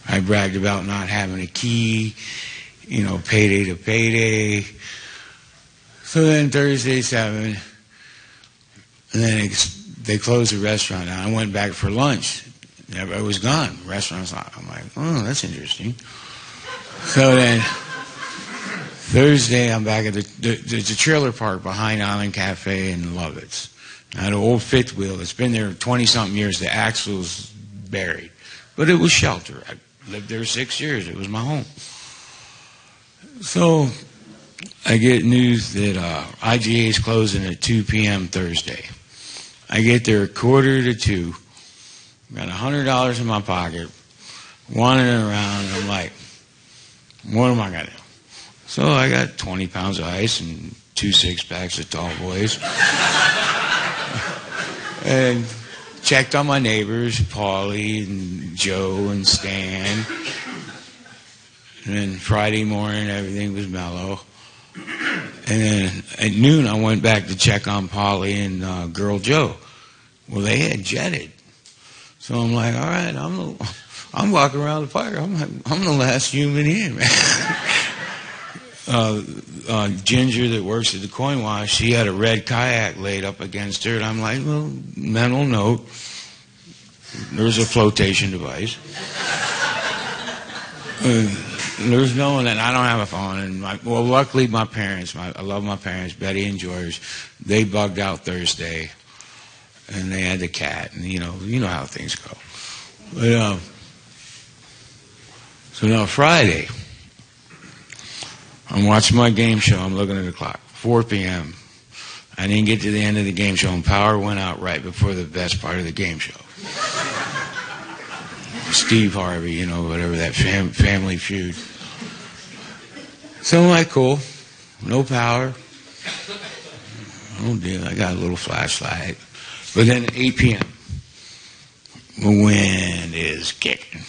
I bragged about not having a key, payday to payday. So then Thursday, 7, and then they closed the restaurant down. I went back for lunch. I was gone. Restaurant's not. I'm like, oh, that's interesting. So then Thursday, I'm back at the trailer park behind Island Cafe in Lovitz. Now, an old fifth wheel. It's been there 20-something years. The axle's buried. But it was shelter. I lived there 6 years. It was my home. So I get news that IGA is closing at 2 p.m. Thursday. I get there 1:45. Got $100 in my pocket, wandering around, and I'm like, what am I going to do? So I got 20 pounds of ice and 2 6-packs of tall boys. And checked on my neighbors, Paulie and Joe and Stan. And then Friday morning, everything was mellow. And then at noon, I went back to check on Polly and girl Joe. Well, they had jetted. So I'm like, all right, I'm walking around the fire. I'm the last human here, man. Ginger that works at the coin wash, she had a red kayak laid up against her. And I'm like, well, mental note, there's a flotation device. There's no one, and I don't have a phone. And luckily my parents, I love my parents, Betty and George, they bugged out Thursday, and they had the cat, and you know how things go. But so now Friday, I'm watching my game show. I'm looking at the clock, 4 p.m. I didn't get to the end of the game show, and power went out right before the best part of the game show. Steve Harvey, whatever, that family feud. So I'm like, cool, no power. Oh dear, I got a little flashlight. But then at 8 p.m., the wind is kicking.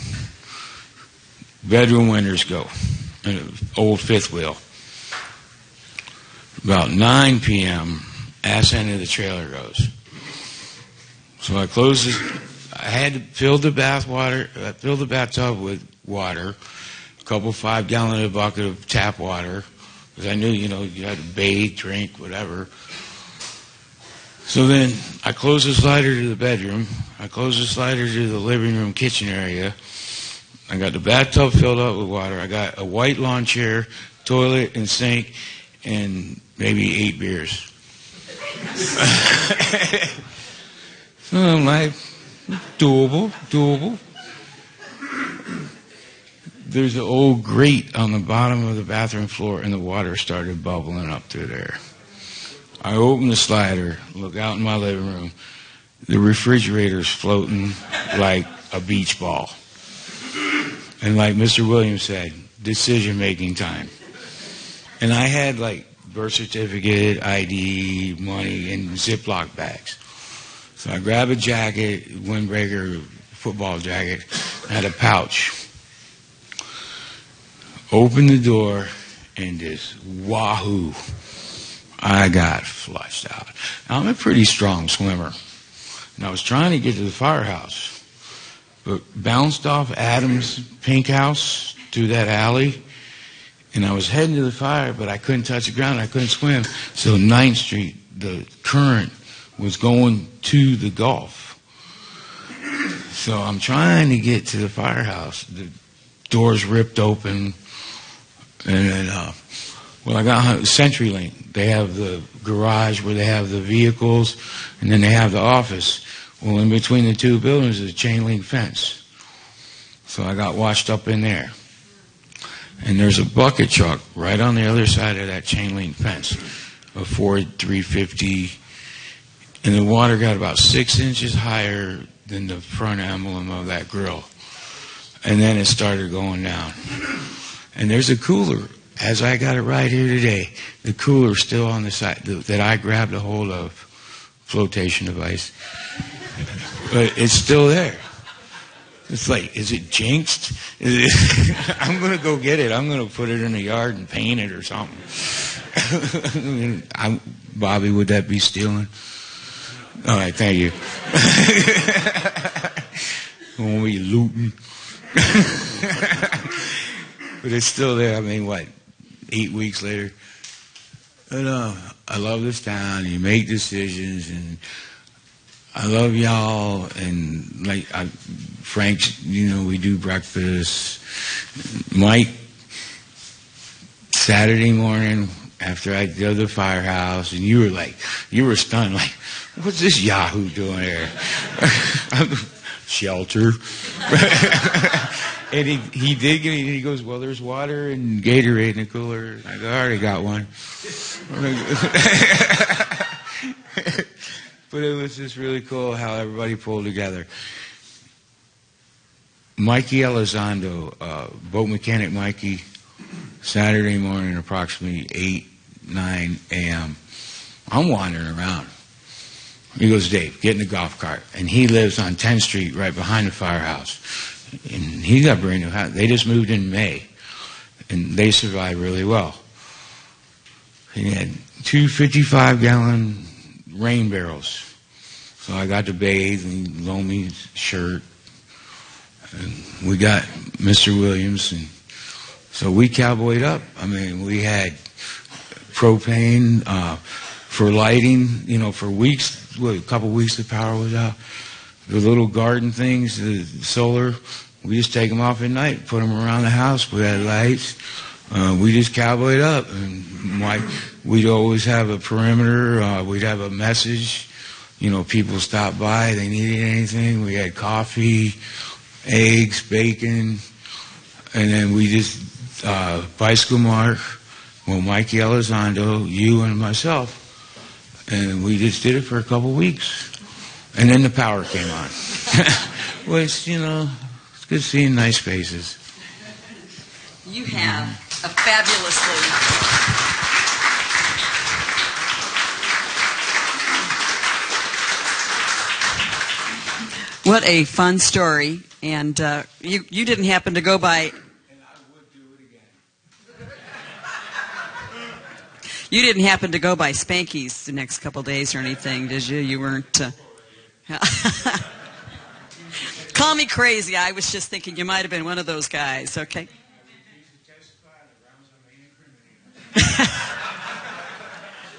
Bedroom windows go. An old fifth wheel. About 9 p.m., ass end of the trailer goes. So I close this. I had to fill the bathtub with water, a couple 5-gallon bucket of tap water, because I knew, you had to bathe, drink, whatever. So then I closed the slider to the bedroom. I closed the slider to the living room, kitchen area. I got the bathtub filled up with water. I got a white lawn chair, toilet, and sink, and maybe 8 beers. So I'm like, doable. there's an old grate on the bottom of the bathroom floor, and the water started bubbling up through there. I opened the slider, look out in my living room. The refrigerator's floating like a beach ball. And like Mr. Williams said, decision-making time. And I had like birth certificate, ID, money in Ziploc bags. So I grabbed a jacket, windbreaker, football jacket, had a pouch. Opened the door, and this wahoo, I got flushed out. Now, I'm a pretty strong swimmer, and I was trying to get to the firehouse, but bounced off Adams' pink house through that alley, and I was heading to the fire, but I couldn't touch the ground. I couldn't swim. So 9th Street, the current was going to the Gulf. So I'm trying to get to the firehouse. The doors ripped open. And then, I got CenturyLink. They have the garage where they have the vehicles, and then they have the office. Well, in between the two buildings is a chain link fence. So I got washed up in there. And there's a bucket truck right on the other side of that chain link fence, a Ford 350, and the water got about 6 inches higher than the front emblem of that grill. And then it started going down. And there's a cooler, as I got it right here today. The cooler's still on the side that I grabbed a hold of, flotation device. But it's still there. It's like, is it jinxed? I'm going to go get it. I'm going to put it in the yard and paint it or something. Bobby, would that be stealing? All right, thank you. Won't be looting. But it's still there. I mean, 8 weeks later? But I love this town. You make decisions, and I love y'all. And Frank, we do breakfast. Mike, Saturday morning after I did the firehouse, and you were stunned, like, what's this Yahoo doing here? Shelter. And he did get it, and he goes, well, there's water and Gatorade in the cooler. I go, I already got one. But it was just really cool how everybody pulled together. Mikey Elizondo, boat mechanic Mikey, Saturday morning, approximately 8, 9 a.m. I'm wandering around. He goes, Dave, get in the golf cart. And he lives on 10th Street right behind the firehouse. And he got a brand new house. They just moved in May. And they survived really well. He had 2 55-gallon rain barrels. So I got to bathe and loan me his shirt. And we got Mr. Williams. And so we cowboyed up. I mean, we had propane for lighting, for weeks. A couple weeks the power was out. The little garden things, the solar, we just take them off at night, put them around the house. We had lights. We just cowboyed up. And we'd always have a perimeter. We'd have a message. People stopped by. They needed anything. We had coffee, eggs, bacon. And then we just, bicycle mark, Mikey Elizondo, you and myself. And we just did it for a couple weeks. And then the power came on. Which, it's good seeing nice faces. You have a fabulously... What a fun story. And you didn't happen to go by... You didn't happen to go by Spanky's the next couple days or anything, did you? You weren't... Call me crazy. I was just thinking you might have been one of those guys, okay?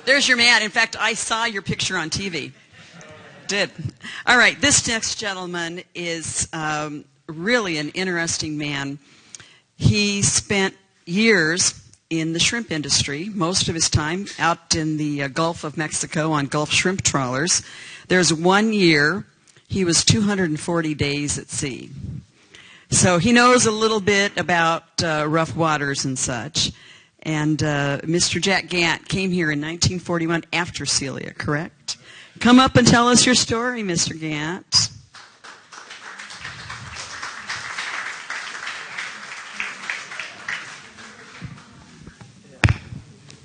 There's your man. In fact, I saw your picture on TV. Did. All right, this next gentleman is really an interesting man. He spent years in the shrimp industry, most of his time out in the Gulf of Mexico on Gulf shrimp trawlers. There's 1 year he was 240 days at sea. So he knows a little bit about rough waters and such. And Mr. Jack Gant came here in 1941 after Celia, correct? Come up and tell us your story, Mr. Gant.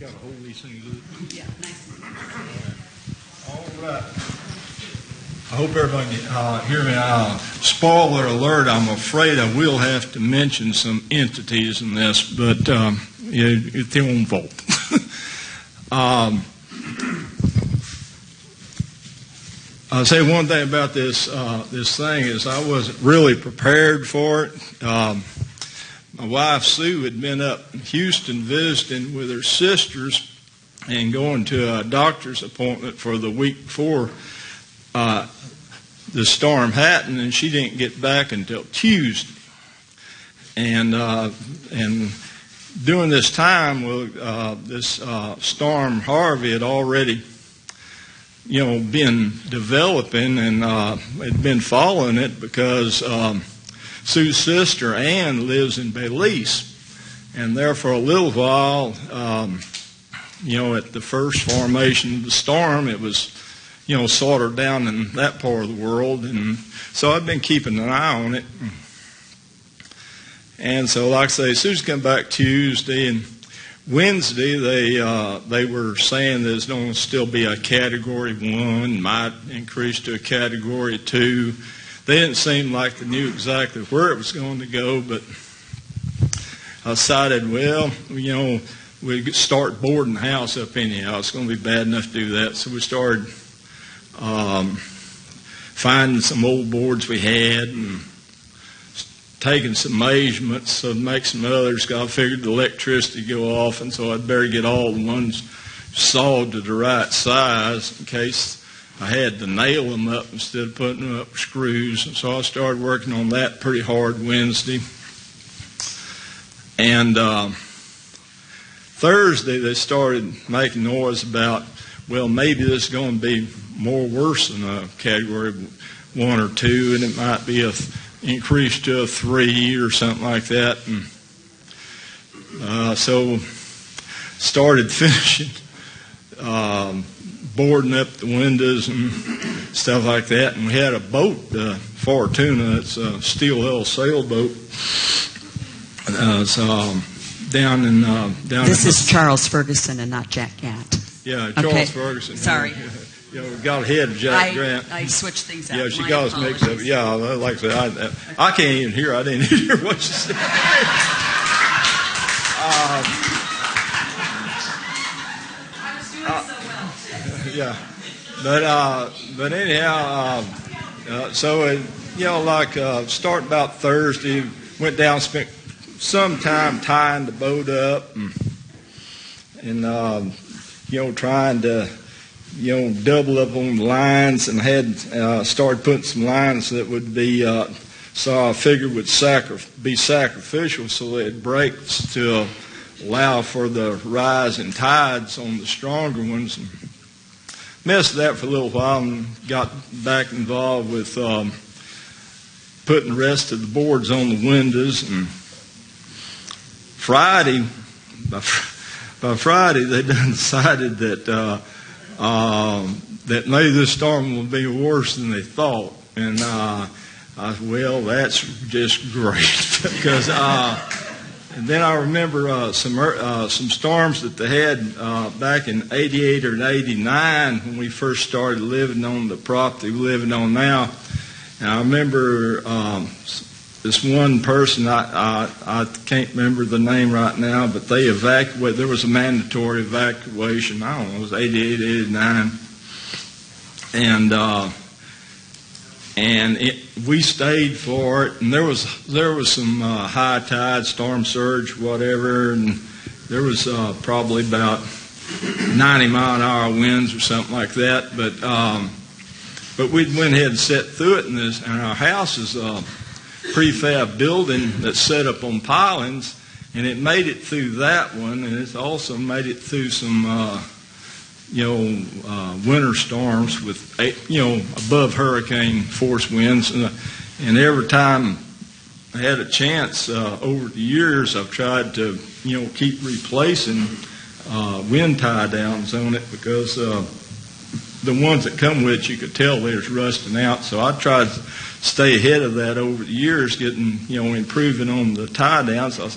Got to hold these things up. Yeah, nice. All right. I hope everybody can hear me. Spoiler alert, I'm afraid I will have to mention some entities in this, but it's their own fault. I'll say one thing about this thing is I wasn't really prepared for it. My wife Sue had been up in Houston visiting with her sisters and going to a doctor's appointment for the week before the storm happened, and she didn't get back until Tuesday. And during this time, this storm Harvey had already, been developing, and had been following it because Sue's sister Ann lives in Belize, and there for a little while, at the first formation of the storm, it was, sort of down in that part of the world, and so I've been keeping an eye on it. And so, like I say, Sue's come back Tuesday, and Wednesday they were saying there's going to still be a Category 1, might increase to a Category 2. They didn't seem like they knew exactly where it was going to go, but I decided, we'd start boarding the house up anyhow. It's going to be bad enough to do that. So we started finding some old boards we had and taking some measurements to make some others. I figured the electricity would go off, and so I'd better get all the ones sawed to the right size in case I had to nail them up instead of putting them up with screws. And so I started working on that pretty hard Wednesday. And Thursday they started making noise about, maybe this is going to be more worse than a Category 1 or 2, and it might be increased to a 3 or something like that. And so started finishing boarding up the windows and stuff like that. And we had a boat, Fortuna, it's a steel hull sailboat. Down in This is Charles Ferguson and not Jack Gant. Yeah, Charles Ferguson. Sorry. We got ahead of Jack Grant. I switched things out. Yeah, she got us mixed up. Yeah, like I said, I can't even hear. I didn't even hear what she said. Yeah, but anyhow, so start about Thursday, went down, spent some time tying the boat up, and trying to double up on the lines, and had started putting some lines that would be so I figured would be sacrificial, so they'd break to allow for the rise in tides on the stronger ones. And messed with that for a little while and got back involved with putting the rest of the boards on the windows. And by Friday they done decided that that maybe this storm will be worse than they thought. And I said, that's just great. Because and then I remember some storms that they had back in 88 or 89 when we first started living on the property we're living on now. And I remember this one person, I can't remember the name right now, but they evacuated. There was a mandatory evacuation. I don't know, it was 88, 89. And we stayed for it, and there was some high tide, storm surge, whatever, and there was probably about 90-mile-an-hour winds or something like that. But we went ahead and set through it, and our house is a prefab building that's set up on pilings, and it made it through that one, and it's also made it through some winter storms with, above hurricane force winds. And every time had a chance over the years. I've tried to, keep replacing wind tie downs on it because the ones that come with it, you could tell they was rusting out. So I tried to stay ahead of that over the years, getting, improving on the tie downs. That's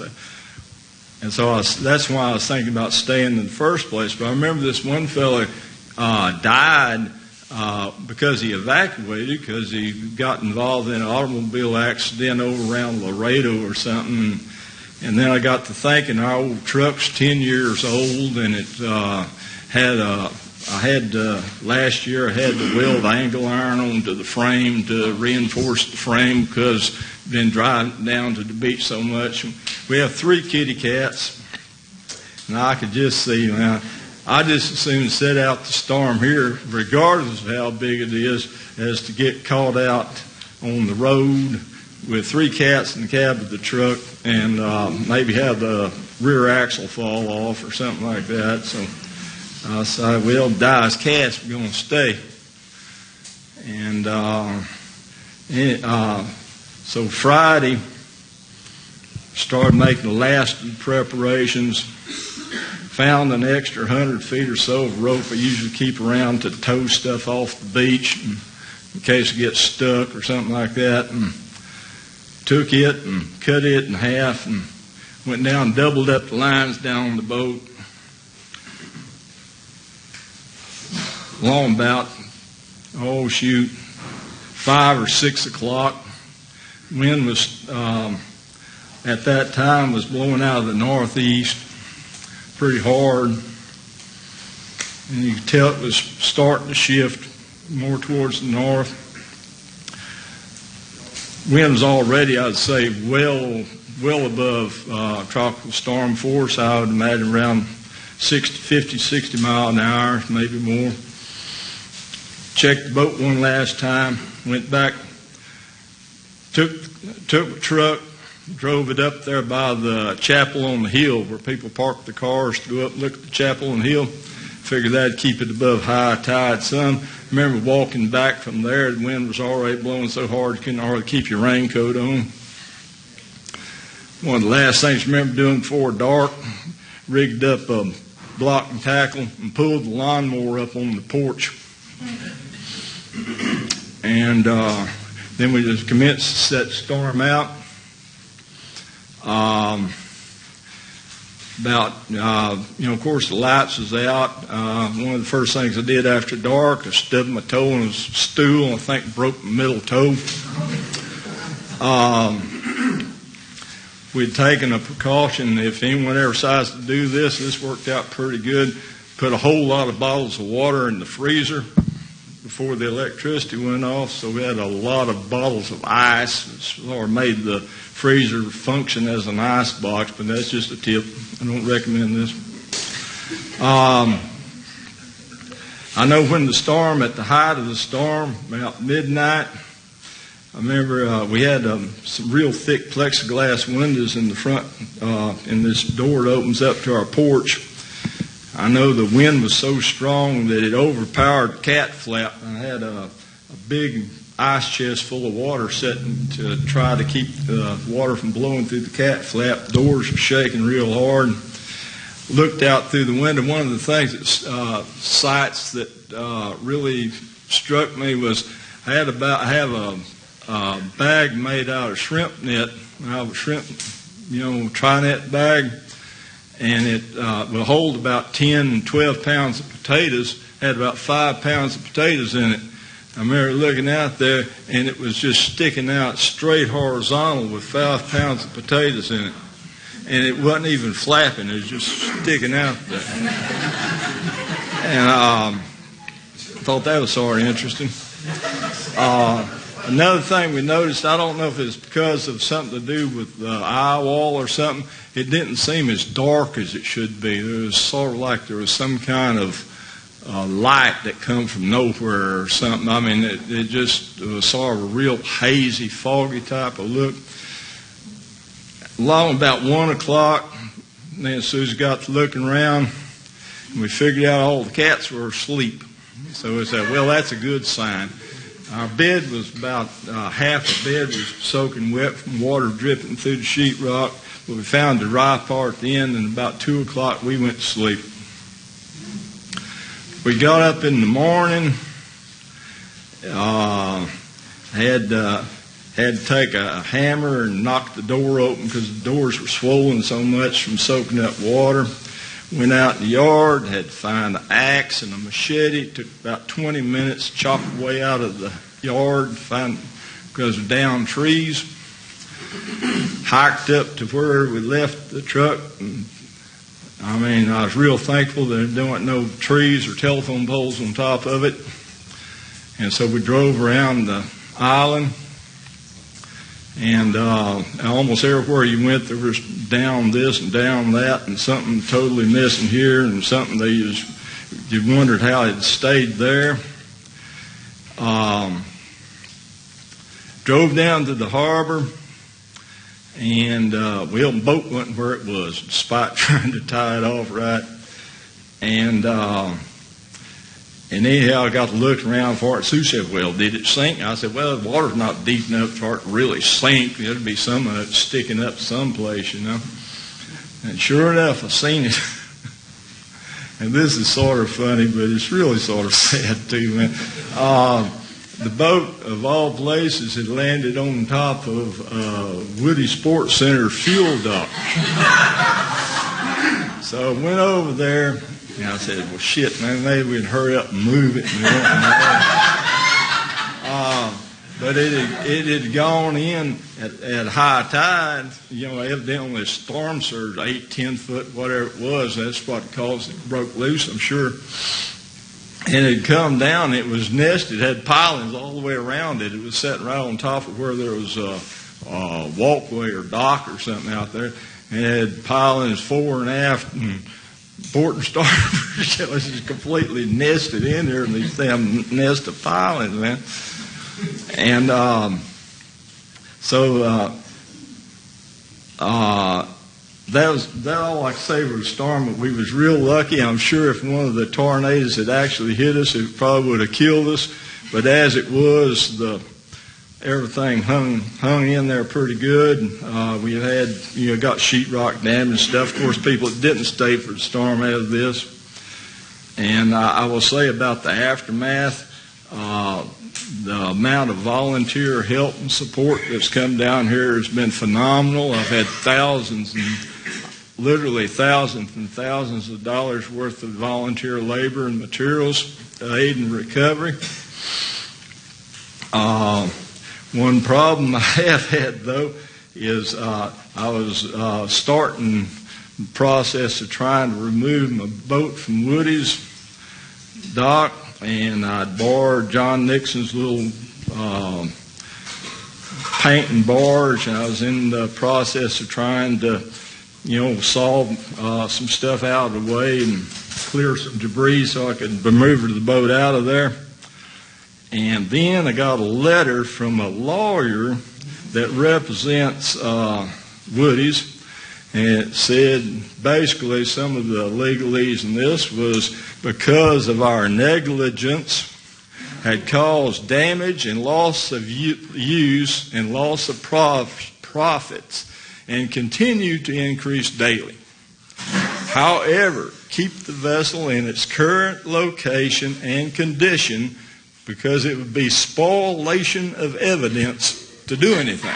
why I was thinking about staying in the first place. But I remember this one fellow died because he evacuated, because he got involved in an automobile accident over around Laredo or something. And then I got to thinking, our old truck's 10 years old, and last year I had to weld angle iron onto the frame to reinforce the frame because I've been driving down to the beach so much. We have 3 kitty cats, and I could just see, man, I just as soon set out the storm here, regardless of how big it is, as to get caught out on the road with 3 cats in the cab of the truck and maybe have the rear axle fall off or something like that. So I said, well, Di's cats are going to stay. And so Friday, started making the last preparations. Found an extra 100 feet or so of rope I usually keep around to tow stuff off the beach in case it gets stuck or something like that. And took it and cut it in half and went down and doubled up the lines down on the boat. Long about, 5 or 6 o'clock. Wind was, at that time, was blowing out of the northeast pretty hard. And you could tell it was starting to shift more towards the north. Wind was already, I'd say, well above tropical storm force. I would imagine around 50, 60 mile an hour, maybe more. Checked the boat one last time, went back, took the truck, drove it up there by the chapel on the hill where people park their cars to go up and look at the chapel on the hill. Figured that'd keep it above high tide. Some remember walking back from there, the wind was already blowing so hard you couldn't hardly keep your raincoat on. One of the last things I remember doing before dark, rigged up a block and tackle and pulled the lawnmower up on the porch. And then we just commenced to set the storm out. Of course, the lights was out. One of the first things I did after dark, I stubbed my toe in a stool, and I think broke my middle toe. We'd taken a precaution. If anyone ever decides to do this, this worked out pretty good. Put a whole lot of bottles of water in the freezer before the electricity went off, so we had a lot of bottles of ice, or made the freezer function as an ice box, but that's just a tip. I don't recommend this. I know when the storm, at the height of the storm, about midnight, I remember we had some real thick plexiglass windows in the front, in this door that opens up to our porch. I know the wind was so strong that it overpowered the cat flap. I had a big ice chest full of water sitting to try to keep the water from blowing through the cat flap. Doors were shaking real hard. Looked out through the window. One of the things sights that really struck me was I have a bag made out of shrimp net. I have a shrimp, tri-net bag, and it will hold about 10 and 12 pounds of potatoes. Had about 5 pounds of potatoes in it. I remember looking out there, and it was just sticking out straight horizontal with 5 pounds of potatoes in it. And it wasn't even flapping. It was just sticking out there. And I thought that was sort of interesting. Another thing we noticed, I don't know if it's because of something to do with the eye wall or something, it didn't seem as dark as it should be. It was sort of like there was some kind of light that come from nowhere or something. I mean, it just was sort of a real hazy, foggy type of look. Along about 1 o'clock, then Susie got to looking around, and we figured out all the cats were asleep. So we said, well, that's a good sign. Our bed was about half the bed was soaking wet from water dripping through the sheetrock. But we found the dry part at the end, and about 2 o'clock we went to sleep. We got up in the morning. Had to take a hammer and knock the door open because the doors were swollen so much from soaking up water. Went out in the yard, had to find an axe and a machete. It took about 20 minutes to chop the way out of the yard because of downed trees. Hiked up to where we left the truck. And, I was real thankful that there weren't no trees or telephone poles on top of it. And so we drove around the island. And almost everywhere you went, there was down this and down that, and something totally missing here, and something you wondered how it stayed there. Drove down to the harbor, and the boat wasn't where it was, despite trying to tie it off right. And anyhow, I got to look around for it. Sue said, well, did it sink? I said, well, the water's not deep enough for it to really sink. There'd be some of it sticking up someplace, you know. And sure enough, I seen it. And this is sort of funny, but it's really sort of sad too, man. The boat, of all places, had landed on top of Woody Sports Center fuel dock. So I went over there, and I said, well, shit, man, maybe we'd hurry up and move it. But it had gone in at high tide. Evidently a storm surge, 8-10 foot, whatever it was. That's what caused it. Broke loose, I'm sure. And it had come down. It was nested. It had pilings all the way around it. It was sitting right on top of where there was a walkway or dock or something out there. And it had pilings fore and aft and port and starboard. It was just completely nested in there in these damn nest of pilings, man. And that all I can say for the storm. But we was real lucky. I'm sure if one of the tornadoes had actually hit us, it probably would have killed us. But as it was, everything hung in there pretty good. We had got sheetrock damage and stuff. Of course, people that didn't stay for the storm out of this. And I will say about the aftermath. The amount of volunteer help and support that's come down here has been phenomenal. I've had literally thousands and thousands of dollars worth of volunteer labor and materials to aid in recovery. One problem I have had, though, is I was starting the process of trying to remove my boat from Woody's dock. And I'd borrowed John Nixon's little painting barge, and I was in the process of trying to, solve some stuff out of the way and clear some debris so I could maneuver the boat out of there. And then I got a letter from a lawyer that represents Woody's. And it said basically some of the legalese in this was because of our negligence had caused damage and loss of use and loss of profits and continue to increase daily. However, keep the vessel in its current location and condition because it would be spoliation of evidence to do anything.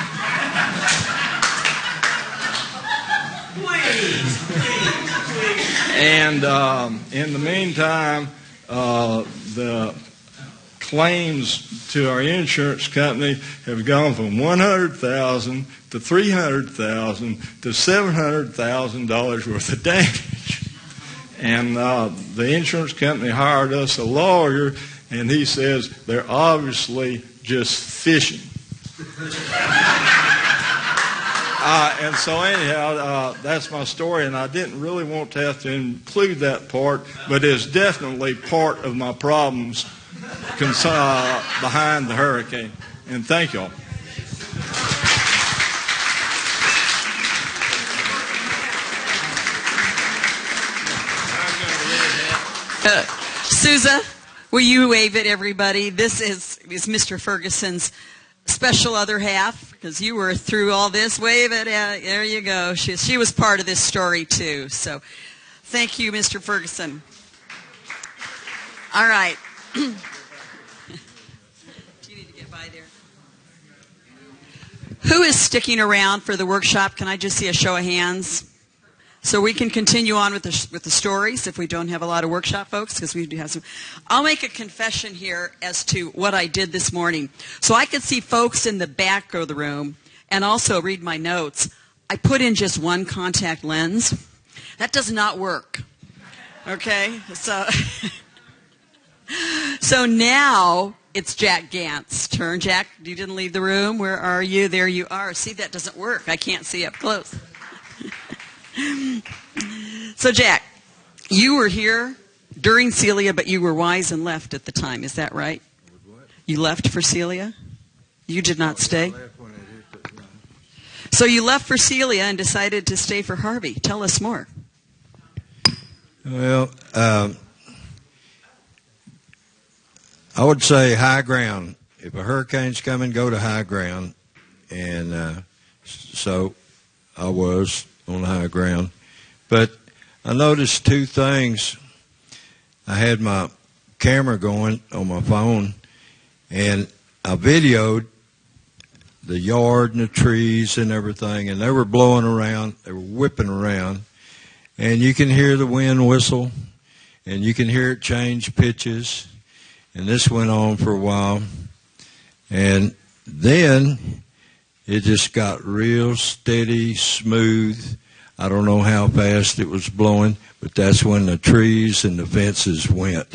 And in the meantime, the claims to our insurance company have gone from $100,000 to $300,000 to $700,000 worth of damage. And the insurance company hired us a lawyer, and he says they're obviously just fishing. And so anyhow, that's my story, and I didn't really want to have to include that part, but it's definitely part of my problems behind the hurricane. And thank you all. Sousa, will you wave at everybody? This is is Mr. Ferguson's special other half, because you were through all this. Wave it out. There you go. She was part of this story, too. So thank you, Mr. Ferguson. All right. Do you need to get by there? Who is sticking around for the workshop? Can I just see a show of hands? So we can continue on with the stories if we don't have a lot of workshop folks, because we do have some. I'll make a confession here as to what I did this morning. So I could see folks in the back of the room and also read my notes. I put in just one contact lens. That does not work. Okay? So now it's Jack Gant's turn. Jack, you didn't leave the room. Where are you? There you are. See, that doesn't work. I can't see up close. So, Jack, you were here during Celia, but you were wise and left at the time. Is that right? You left for Celia? You did not stay? So you left for Celia and decided to stay for Harvey. Tell us more. Well, I would say high ground. If a hurricane's coming, go to high ground. And so I was on high ground. But I noticed two things. I had my camera going on my phone, and I videoed the yard and the trees and everything, and they were blowing around. They were whipping around. And you can hear the wind whistle, and you can hear it change pitches. And this went on for a while. And then it just got real steady, smooth. I don't know how fast it was blowing, but that's when the trees and the fences went.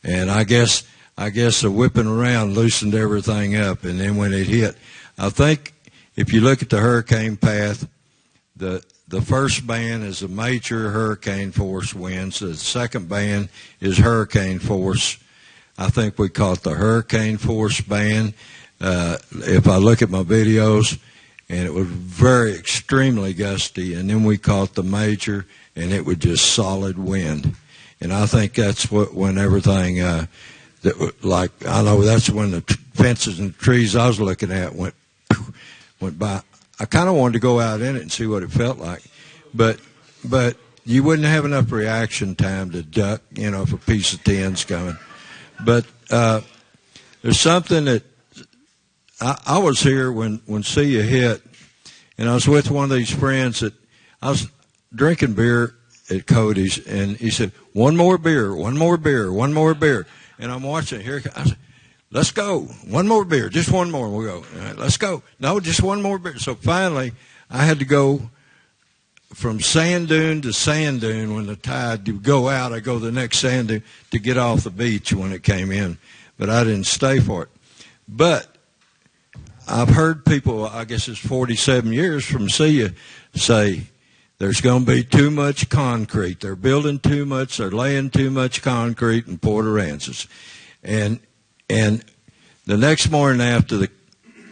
And I guess the whipping around loosened everything up. And then when it hit, I think if you look at the hurricane path, the first band is a major hurricane force winds. The second band is hurricane force. I think we call it the hurricane force band. If I look at my videos, and it was very extremely gusty, and then we caught the major, and it was just solid wind. And I think that's when everything, I know that's when the fences and trees I was looking at went by. I kind of wanted to go out in it and see what it felt like, but you wouldn't have enough reaction time to duck, if a piece of tin's coming. But there's something that I was here when Celia hit, and I was with one of these friends that I was drinking beer at Cody's, and he said, one more beer, one more beer, one more beer. And I'm watching here. I said, let's go. One more beer, just one more. And we'll go. All right, let's go. No, just one more beer. So finally, I had to go from sand dune to sand dune. When the tide would go out, I go to the next sand dune to get off the beach when it came in. But I didn't stay for it. But I've heard people, I guess it's 47 years from Celia, say there's going to be too much concrete. They're building too much. They're laying too much concrete in Port Aransas. And the next morning after the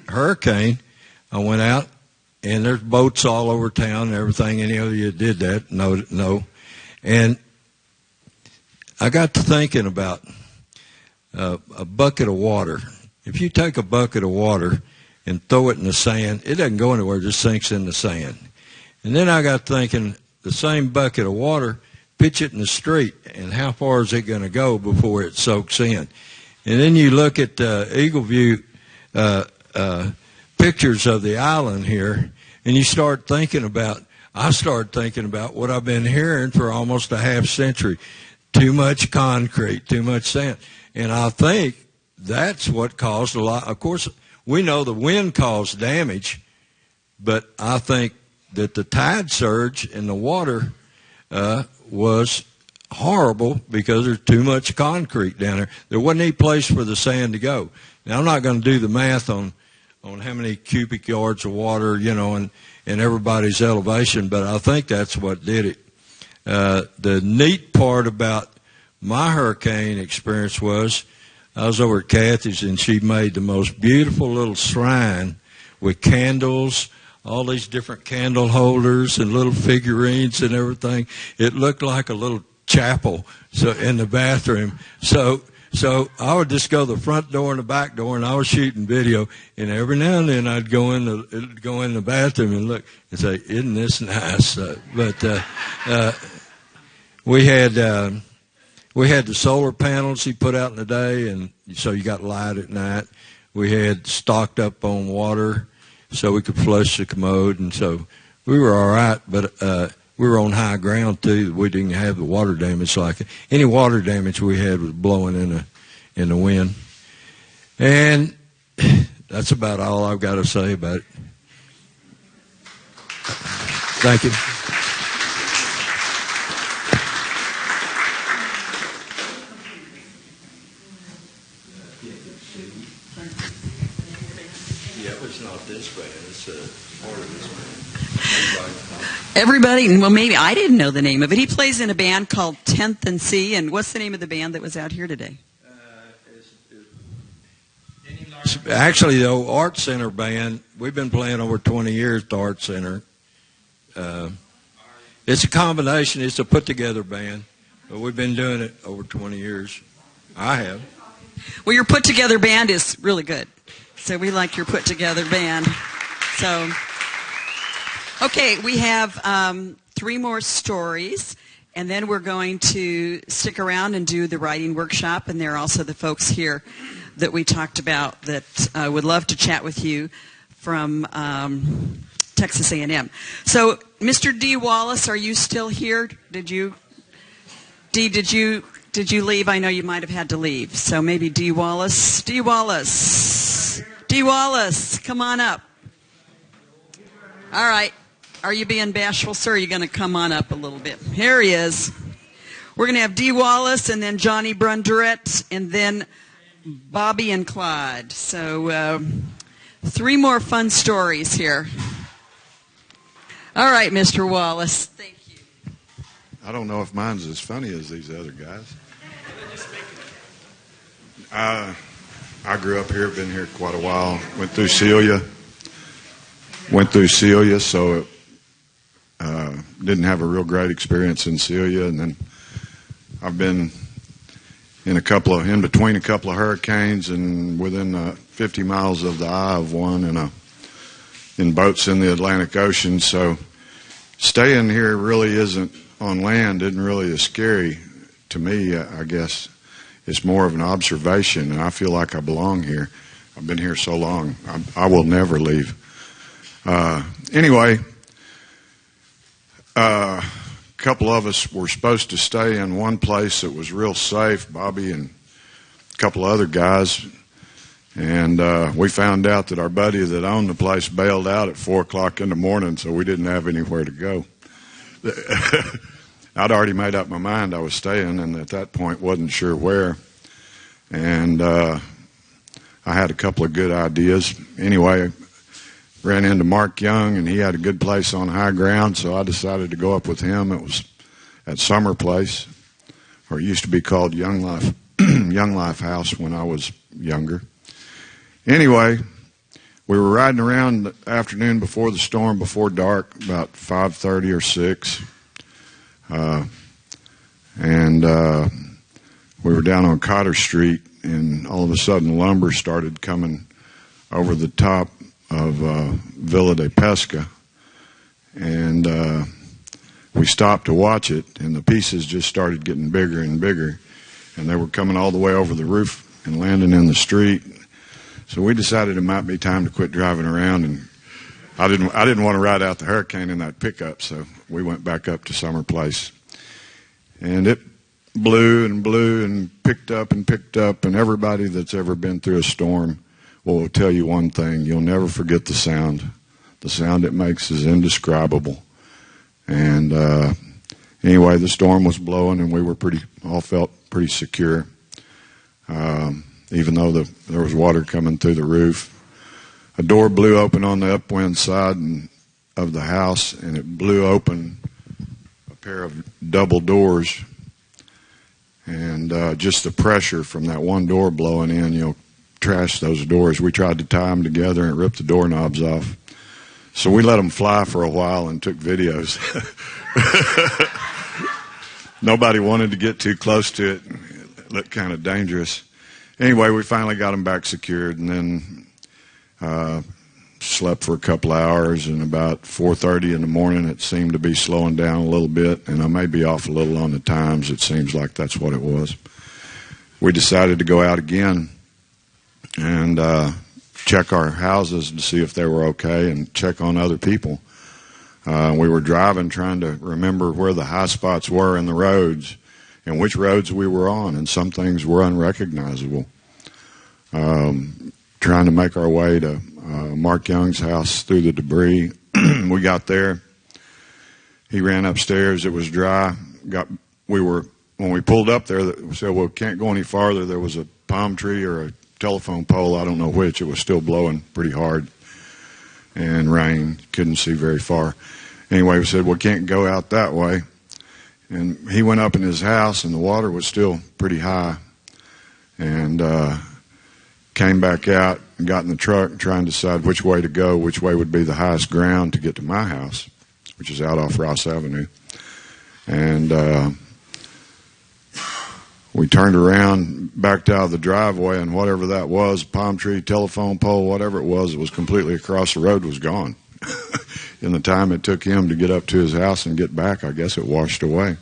hurricane, I went out, and there's boats all over town and everything. Any of you did that? No. And I got to thinking about a bucket of water. If you take a bucket of water and throw it in the sand, it doesn't go anywhere, it just sinks in the sand. And then I got thinking, the same bucket of water, pitch it in the street, and how far is it going to go before it soaks in? And then you look at Eagle View pictures of the island here, and I start thinking about what I've been hearing for almost a half century. Too much concrete, too much sand. And I think that's what caused a lot. Of course, we know the wind caused damage, but I think that the tide surge in the water was horrible because there's too much concrete down there. There wasn't any place for the sand to go. Now, I'm not going to do the math on how many cubic yards of water, and everybody's elevation, but I think that's what did it. The neat part about my hurricane experience was I was over at Kathy's, and she made the most beautiful little shrine with candles, all these different candle holders and little figurines and everything. It looked like a little chapel in the bathroom. So So I would just go the front door and the back door, and I was shooting video. And every now and then I'd go in the bathroom and look and say, "Isn't this nice?" We had the solar panels he put out in the day, and so you got light at night. We had stocked up on water so we could flush the commode, and so we were all right. But we were on high ground too. We didn't have the water damage like it. Any water damage we had was blowing in the wind. And that's about all I've got to say about it. Thank you. Yeah, but it's not this band. It's part of this band. Everybody, well, maybe I didn't know the name of it. He plays in a band called 10th and C. And what's the name of the band that was out here today? Actually, the Art Center band, we've been playing over 20 years at the Art Center. It's a combination. It's a put-together band. But we've been doing it over 20 years. I have. Well, your put-together band is really good. So we like your put-together band. So, okay, we have 3 more stories, and then we're going to stick around and do the writing workshop, and there are also the folks here that we talked about that would love to chat with you from Texas A&M. So, Mr. D. Wallace, are you still here? Did you leave? I know you might have had to leave. So maybe D. Wallace. D. Wallace, come on up. All right. Are you being bashful, sir? Are you going to come on up a little bit? Here he is. We're going to have D. Wallace and then Johnny Brunderet and then Bobby and Clyde. So 3 more fun stories here. All right, Mr. Wallace. Thank you. I don't know if mine's as funny as these other guys. I grew up here, been here quite a while. Went through Celia, so didn't have a real great experience in Celia, and then I've been in between a couple of hurricanes and within 50 miles of the eye of one in boats in the Atlantic Ocean. So staying here really isn't on land, isn't really as scary to me. I guess it's more of an observation, and I feel like I belong here. I've been here so long. I will never leave. Anyway, a couple of us were supposed to stay in one place that was real safe, Bobby and a couple of other guys, and we found out that our buddy that owned the place bailed out at 4 o'clock in the morning, so we didn't have anywhere to go. I'd already made up my mind I was staying, and at that point wasn't sure where. And I had a couple of good ideas. Anyway, ran into Mark Young, and he had a good place on high ground, so I decided to go up with him. It was at Summer Place, or it used to be called Young Life House when I was younger. Anyway, we were riding around the afternoon before the storm, before dark, about 5:30 or 6. We were down on Cotter Street, and all of a sudden lumber started coming over the top of Villa de Pesca. And we stopped to watch it, and the pieces just started getting bigger and bigger. And they were coming all the way over the roof and landing in the street. So we decided it might be time to quit driving around, and I didn't want to ride out the hurricane in that pickup, so we went back up to Summer Place. And it blew and blew and picked up, and everybody that's ever been through a storm will tell you one thing: you'll never forget the sound. The sound it makes is indescribable. And anyway, the storm was blowing, and we were all felt pretty secure, even though there was water coming through the roof. A door blew open on the upwind side of the house, and it blew open a pair of double doors. And just the pressure from that one door blowing in, trashed those doors. We tried to tie them together and rip the doorknobs off. So we let them fly for a while and took videos. Nobody wanted to get too close to it. looked kind of dangerous. Anyway, we finally got them back secured, and then slept for a couple hours, and about 4:30 in the morning it seemed to be slowing down a little bit, and I may be off a little on the times. It seems like that's what it was. We decided to go out again and check our houses to see if they were okay and check on other people. We were driving trying to remember where the high spots were in the roads and which roads we were on, and some things were unrecognizable. Trying to make our way to Mark Young's house through the debris. We got there. He ran upstairs. It was dry. When we pulled up there, we said, well, can't go any farther. There was a palm tree or a telephone pole, I don't know which. It was still blowing pretty hard and rain. Couldn't see very far. Anyway, we said, well, can't go out that way. And he went up in his house, and the water was still pretty high. And came back out and got in the truck trying to decide which way to go, which way would be the highest ground to get to my house, which is out off Ross Avenue. And we turned around, backed out of the driveway, and whatever that was, palm tree, telephone pole, whatever it was completely across the road, was gone. In the time it took him to get up to his house and get back, I guess it washed away.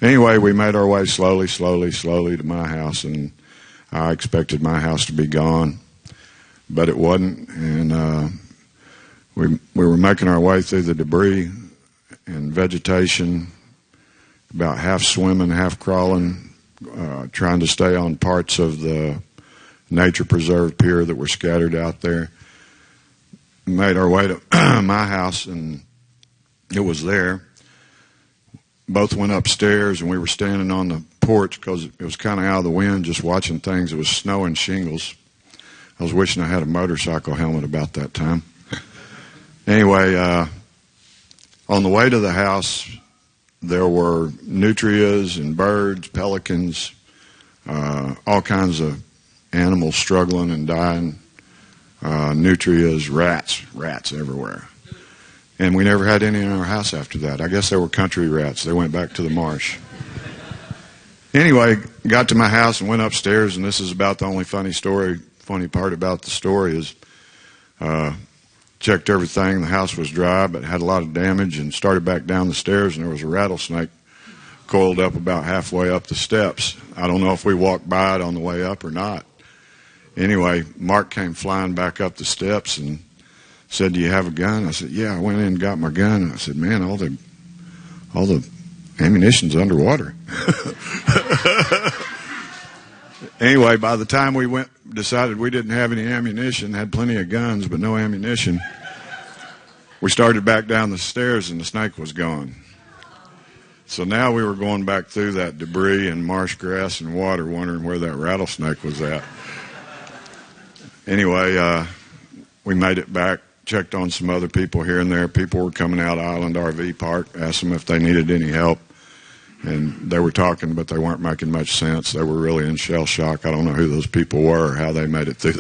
Anyway, we made our way slowly to my house, and I expected my house to be gone, but it wasn't. And we were making our way through the debris and vegetation, about half swimming, half crawling, trying to stay on parts of the nature preserve pier that were scattered out there. Made our way to my house, and it was there. Both went upstairs, and we were standing on the porch because it was kind of out of the wind, just watching things. It was snowing shingles. I was wishing I had a motorcycle helmet about that time. Anyway, on the way to the house, there were nutrias and birds, pelicans, all kinds of animals struggling and dying. Nutrias, rats everywhere. And we never had any in our house after that. I guess they were country rats. They went back to the marsh. Anyway, got to my house and went upstairs, and this is about the only funny part about the story is checked everything. The house was dry, but had a lot of damage, and started back down the stairs, and there was a rattlesnake coiled up about halfway up the steps. I don't know if we walked by it on the way up or not. Anyway, Mark came flying back up the steps and said, do you have a gun? I said, yeah. I went in and got my gun, and I said, man, all the ammunition's underwater. Anyway, by the time we decided we didn't have any ammunition, had plenty of guns but no ammunition, we started back down the stairs, and the snake was gone. So now we were going back through that debris and marsh grass and water, wondering where that rattlesnake was at. Anyway, we made it back, checked on some other people here and there. People were coming out of Island RV Park, asked them if they needed any help. And they were talking, but they weren't making much sense. They were really in shell shock. I don't know who those people were or how they made it through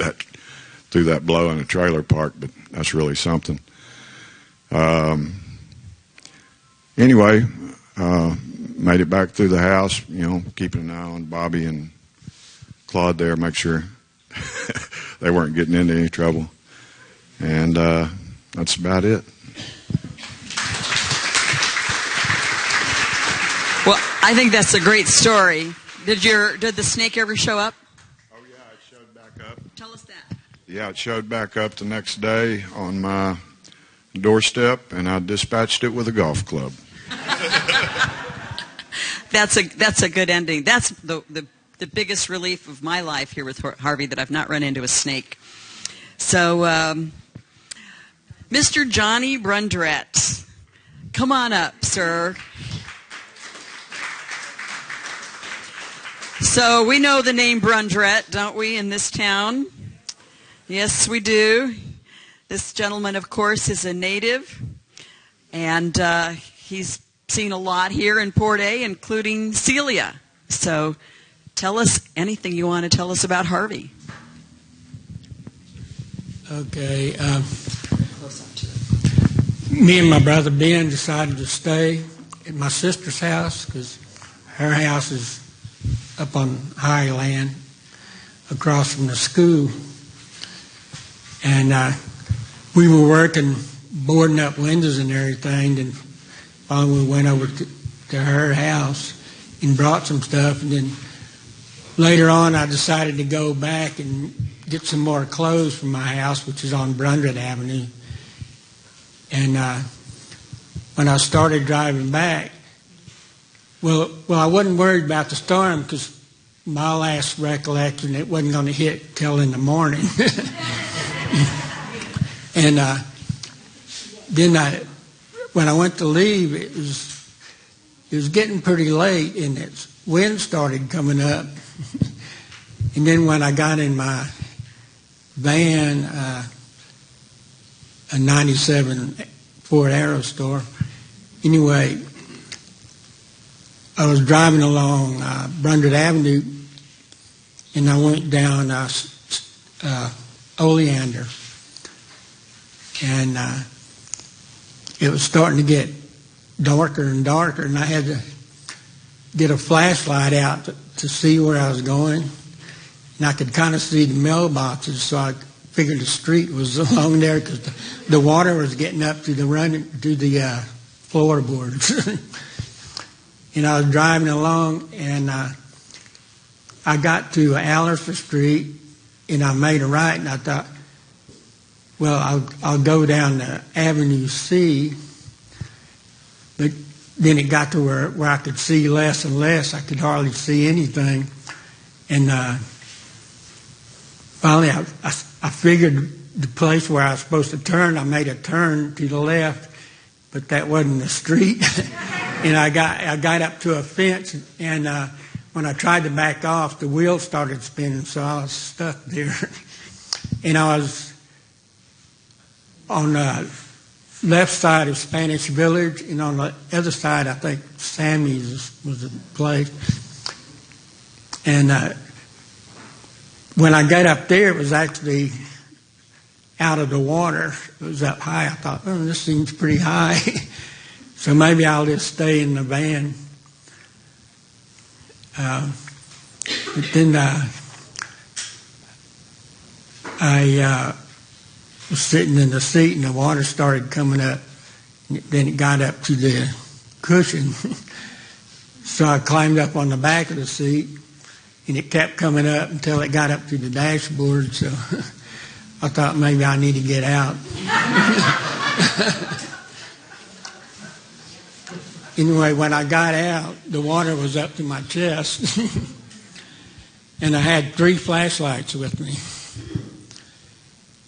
that blow in a trailer park, but that's really something. Anyway, made it back through the house, keeping an eye on Bobby and Claude there, make sure they weren't getting into any trouble. And that's about it. Well, I think that's a great story. Did the snake ever show up? Oh, yeah, it showed back up. Tell us that. Yeah, it showed back up the next day on my doorstep, and I dispatched it with a golf club. That's a good ending. That's the biggest relief of my life here with Harvey, that I've not run into a snake. So, Mr. Johnny Brundrett, come on up, sir. So we know the name Brundrett, don't we, in this town? Yes, we do. This gentleman, of course, is a native, and he's seen a lot here in Port A, including Celia. So tell us anything you want to tell us about Harvey. Okay. Me and my brother Ben decided to stay at my sister's house because her house is up on high land across from the school. And we were working, boarding up windows and everything, and finally we went over to her house and brought some stuff. And then later on I decided to go back and get some more clothes from my house, which is on Brundred Avenue. And when I started driving back, well, I wasn't worried about the storm because my last recollection, it wasn't going to hit till in the morning. And then when I went to leave, it was getting pretty late, and its wind started coming up. And then when I got in my van, a 97 Ford Aerostar, anyway, I was driving along Brundred Avenue, and I went down Oleander. And it was starting to get darker and darker, and I had to get a flashlight out to see where I was going. And I could kind of see the mailboxes, so I figured the street was along there because the water was getting up to the floorboards. And I was driving along, and I got to Alderfer Street, and I made a right, and I thought, well, I'll go down to Avenue C. But then it got to where I could see less and less. I could hardly see anything. And finally, I figured the place where I was supposed to turn. I made a turn to the left, but that wasn't the street. And I got up to a fence, and when I tried to back off, the wheel started spinning, so I was stuck there. And I was on the left side of Spanish Village, and on the other side, I think Sammy's was the place. And when I got up there, it was actually out of the water. It was up high. I thought, oh, this seems pretty high. So maybe I'll just stay in the van. But then I was sitting in the seat, and the water started coming up. Then it got up to the cushion. So I climbed up on the back of the seat, and it kept coming up until it got up to the dashboard. So I thought maybe I need to get out. Anyway, when I got out, the water was up to my chest. And I had 3 flashlights with me.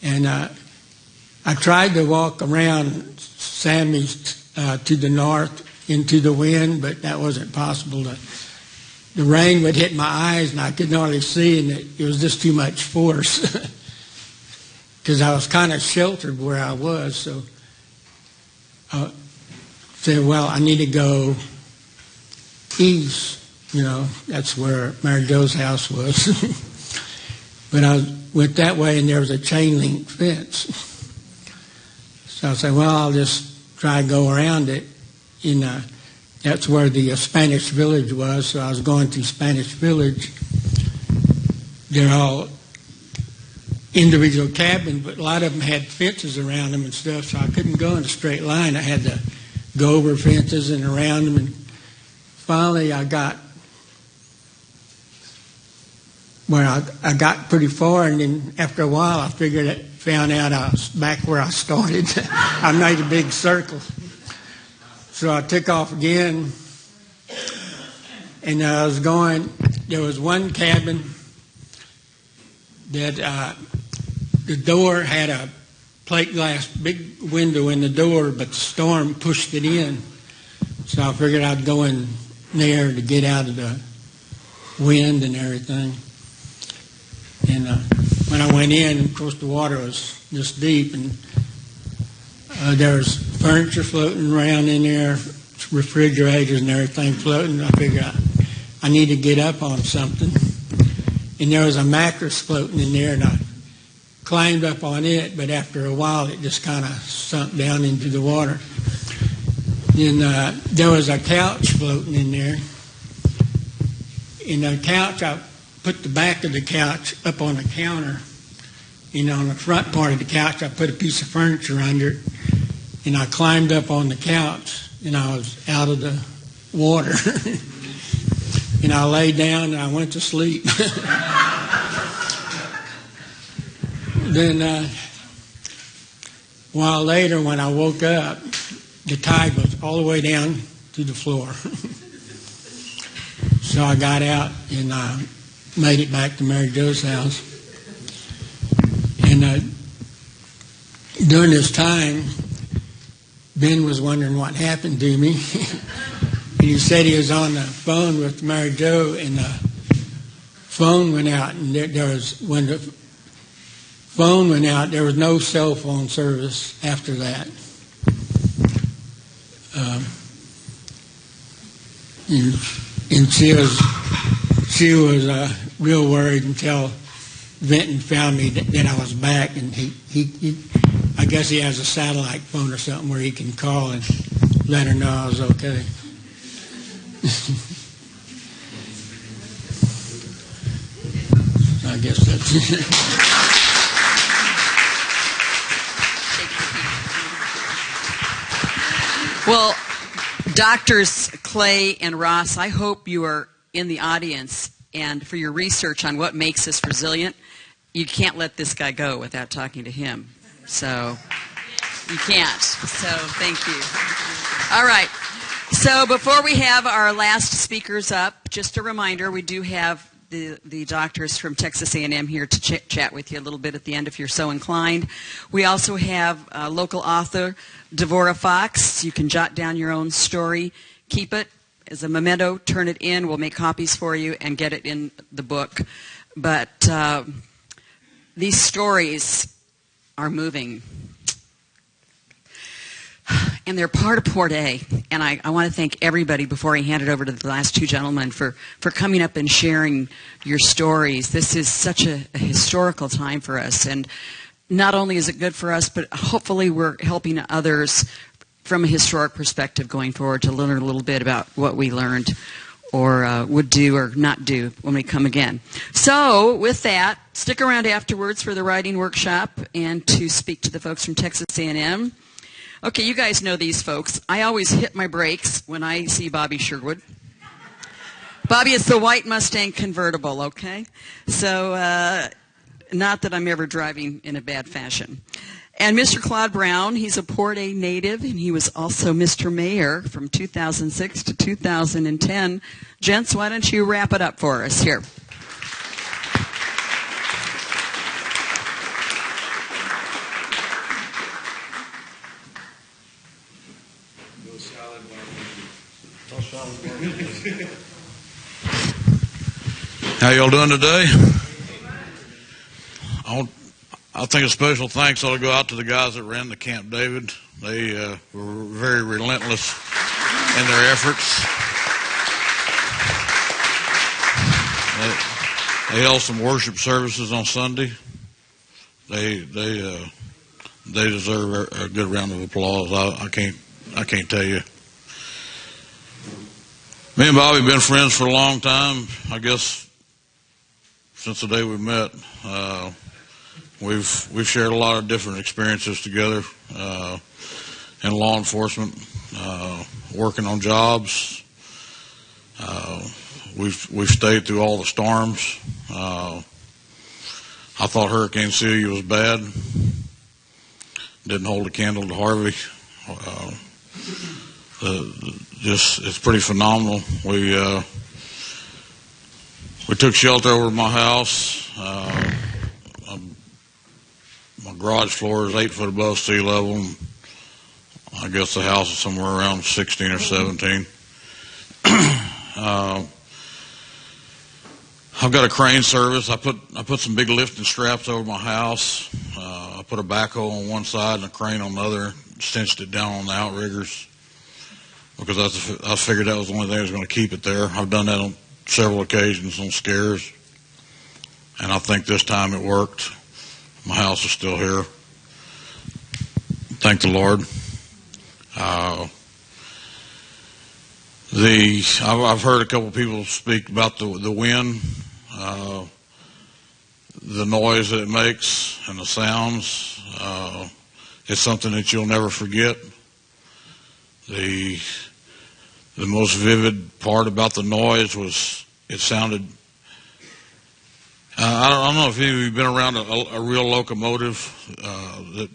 And I tried to walk around Sammy's to the north into the wind, but that wasn't possible. The rain would hit my eyes, and I could hardly see, and it was just too much force. Because I was kind of sheltered where I was, so I said, well, I need to go east. You know, that's where Mary Jo's house was. But I went that way, and there was a chain link fence. So I said, well, I'll just try to go around it. And that's where the Spanish Village was. So I was going through Spanish Village. They're all individual cabins, but a lot of them had fences around them and stuff, so I couldn't go in a straight line. I had to go over fences and around them. And finally I got where I got pretty far, and then after a while I found out I was back where I started. I made a big circle. So I took off again, and I was going. There was one cabin that the door had a plate glass, big window in the door, but the storm pushed it in. So I figured I'd go in there to get out of the wind and everything. And when I went in, of course, the water was just deep, and there was furniture floating around in there, refrigerators and everything floating. I figured I need to get up on something. And there was a mattress floating in there, and I climbed up on it, but after a while it just kind of sunk down into the water. And there was a couch floating in there, in the couch, I put the back of the couch up on the counter. On the front part of the couch, I put a piece of furniture under it, and I climbed up on the couch, and I was out of the water. And I laid down, and I went to sleep. Then, a while later, when I woke up, the tide was all the way down to the floor. So I got out, and I made it back to Mary Jo's house. And during this time, Ben was wondering what happened to me. And he said he was on the phone with Mary Jo, and the phone went out. And when the phone went out, there was no cell phone service after that. And she was real worried until Vinton found me that I was back, and he I guess he has a satellite phone or something where he can call and let her know I was okay. I guess that's it. Well, Doctors Clay and Ross, I hope you are in the audience, and for your research on what makes us resilient. You can't let this guy go without talking to him. So you can't. So thank you. All right. So before we have our last speakers up, just a reminder, we do have the doctors from Texas A&M here to chat with you a little bit at the end if you're so inclined. We also have local author Devorah Fox. You can jot down your own story, keep it as a memento, turn it in. We'll make copies for you and get it in the book. But these stories are moving. And they're part of Port A. And I want to thank everybody before I hand it over to the last two gentlemen for coming up and sharing your stories. This is such a historical time for us. And not only is it good for us, but hopefully we're helping others from a historic perspective going forward to learn a little bit about what we learned or would do or not do when we come again. So with that, stick around afterwards for the writing workshop and to speak to the folks from Texas A&M. Okay, you guys know these folks. I always hit my brakes when I see Bobby Sherwood. Bobby, it's the white Mustang convertible, okay? So not that I'm ever driving in a bad fashion. And Mr. Claude Brown, he's a Port A native, and he was also Mr. Mayor from 2006 to 2010. Gents, why don't you wrap it up for us here? How y'all doing today? I think a special thanks ought to go out to the guys that ran the Camp David. They were very relentless in their efforts. They held some worship services on Sunday. They deserve a good round of applause. I can't tell you. Me and Bobby have been friends for a long time. I guess since the day we met. We've shared a lot of different experiences together in law enforcement, working on jobs. We've stayed through all the storms. I thought Hurricane Celia was bad. Didn't hold a candle to Harvey. It's pretty phenomenal. We took shelter over my house. My garage floor is 8 foot above sea level. I guess the house is somewhere around 16 or 17. I've got a crane service. I put some big lifting straps over my house. I put a backhoe on one side and a crane on the other. Cinched it down on the outriggers because I figured that was the only thing that was going to keep it there. I've done that on several occasions on scares, and I think this time it worked. My house is still here. Thank the Lord. I've heard a couple people speak about the wind, the noise that it makes, and the sounds. It's something that you'll never forget. The most vivid part about the noise was it sounded. I don't know if you've been around a real locomotive that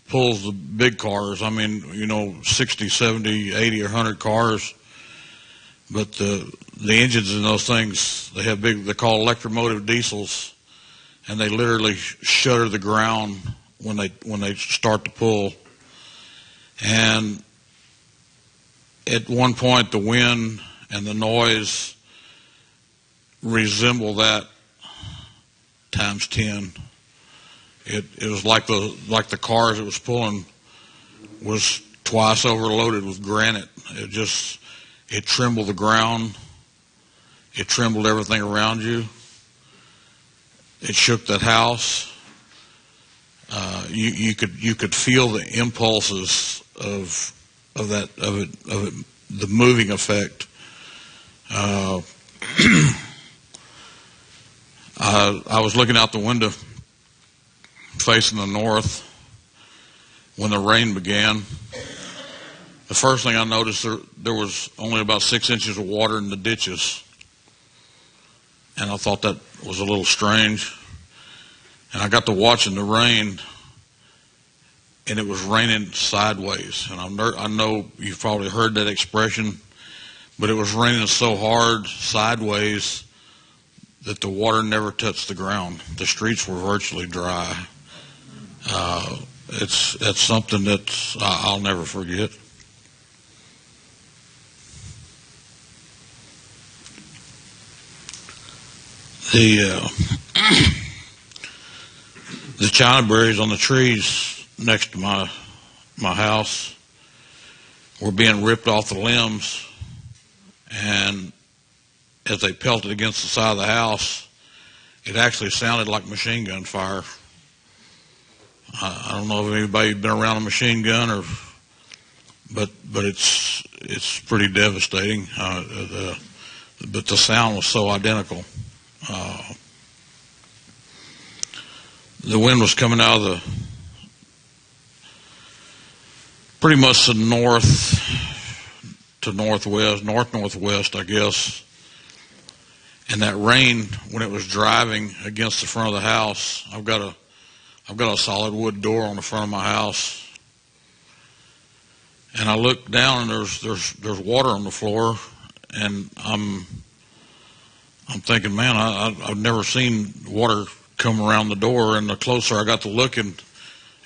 pulls the big cars. I mean, 60, 70, 80, or 100 cars. But the engines in those things, they're called electromotive diesels, and they literally shudder the ground when they start to pull. And at one point, the wind and the noise resemble that times 10. It was like the cars it was pulling was twice overloaded with granite. It trembled the ground. It trembled everything around you. It shook that house. You could feel the impulses of it, the moving effect. I was looking out the window facing the north when the rain began. The first thing I noticed, there was only about 6 inches of water in the ditches. And I thought that was a little strange. And I got to watching the rain, and it was raining sideways. And I know you've probably heard that expression, but it was raining so hard sideways that the water never touched the ground. The streets were virtually dry. It's something that I'll never forget. The china berries on the trees next to my house were being ripped off the limbs, and as they pelted against the side of the house, it actually sounded like machine gun fire. I don't know if anybody's been around a machine gun, but it's pretty devastating. But the sound was so identical. The wind was coming out of pretty much the north to northwest, northwest, I guess. And that rain, when it was driving against the front of the house, I've got a solid wood door on the front of my house, and I look down and there's water on the floor, and I'm thinking, man, I've never seen water come around the door, and the closer I got to looking,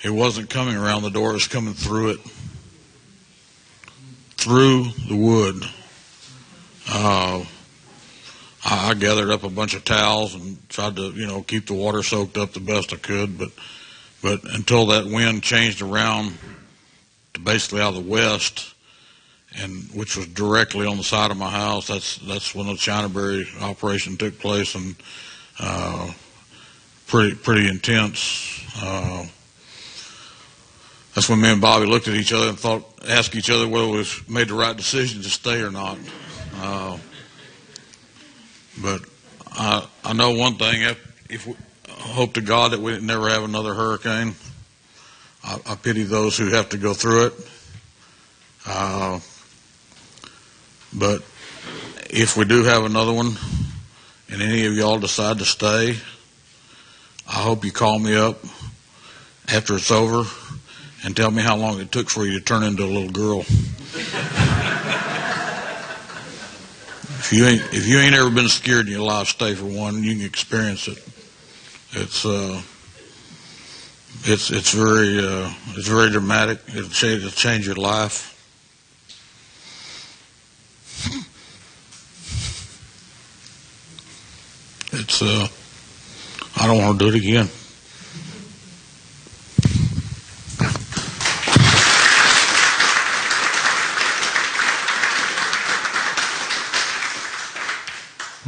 it wasn't coming around the door, it was coming through it, through the wood. I gathered up a bunch of towels and tried to, keep the water soaked up the best I could, but until that wind changed around to basically out of the west, and which was directly on the side of my house, that's when the chinaberry operation took place, and pretty intense. That's when me and Bobby looked at each other and asked each other whether we made the right decision to stay or not. But I know one thing: if we hope to God that we never have another hurricane. I pity those who have to go through it. But if we do have another one, and any of y'all decide to stay, I hope you call me up after it's over and tell me how long it took for you to turn into a little girl. If you ain't ever been scared in your life, stay for one. You can experience it. It's very dramatic. It'll change your life. I don't want to do it again.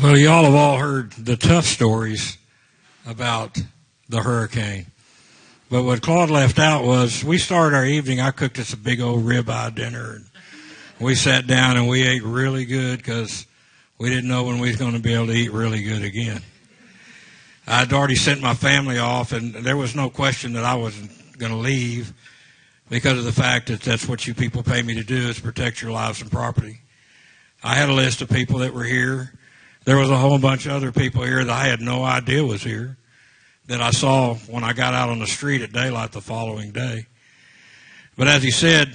Well, y'all have all heard the tough stories about the hurricane. But what Claude left out was, we started our evening, I cooked us a big old ribeye dinner. We sat down and we ate really good because we didn't know when we was going to be able to eat really good again. I'd already sent my family off, and there was no question that I wasn't going to leave because of the fact that that's what you people pay me to do, is protect your lives and property. I had a list of people that were here. There was a whole bunch of other people here that I had no idea was here that I saw when I got out on the street at daylight the following day. But as he said,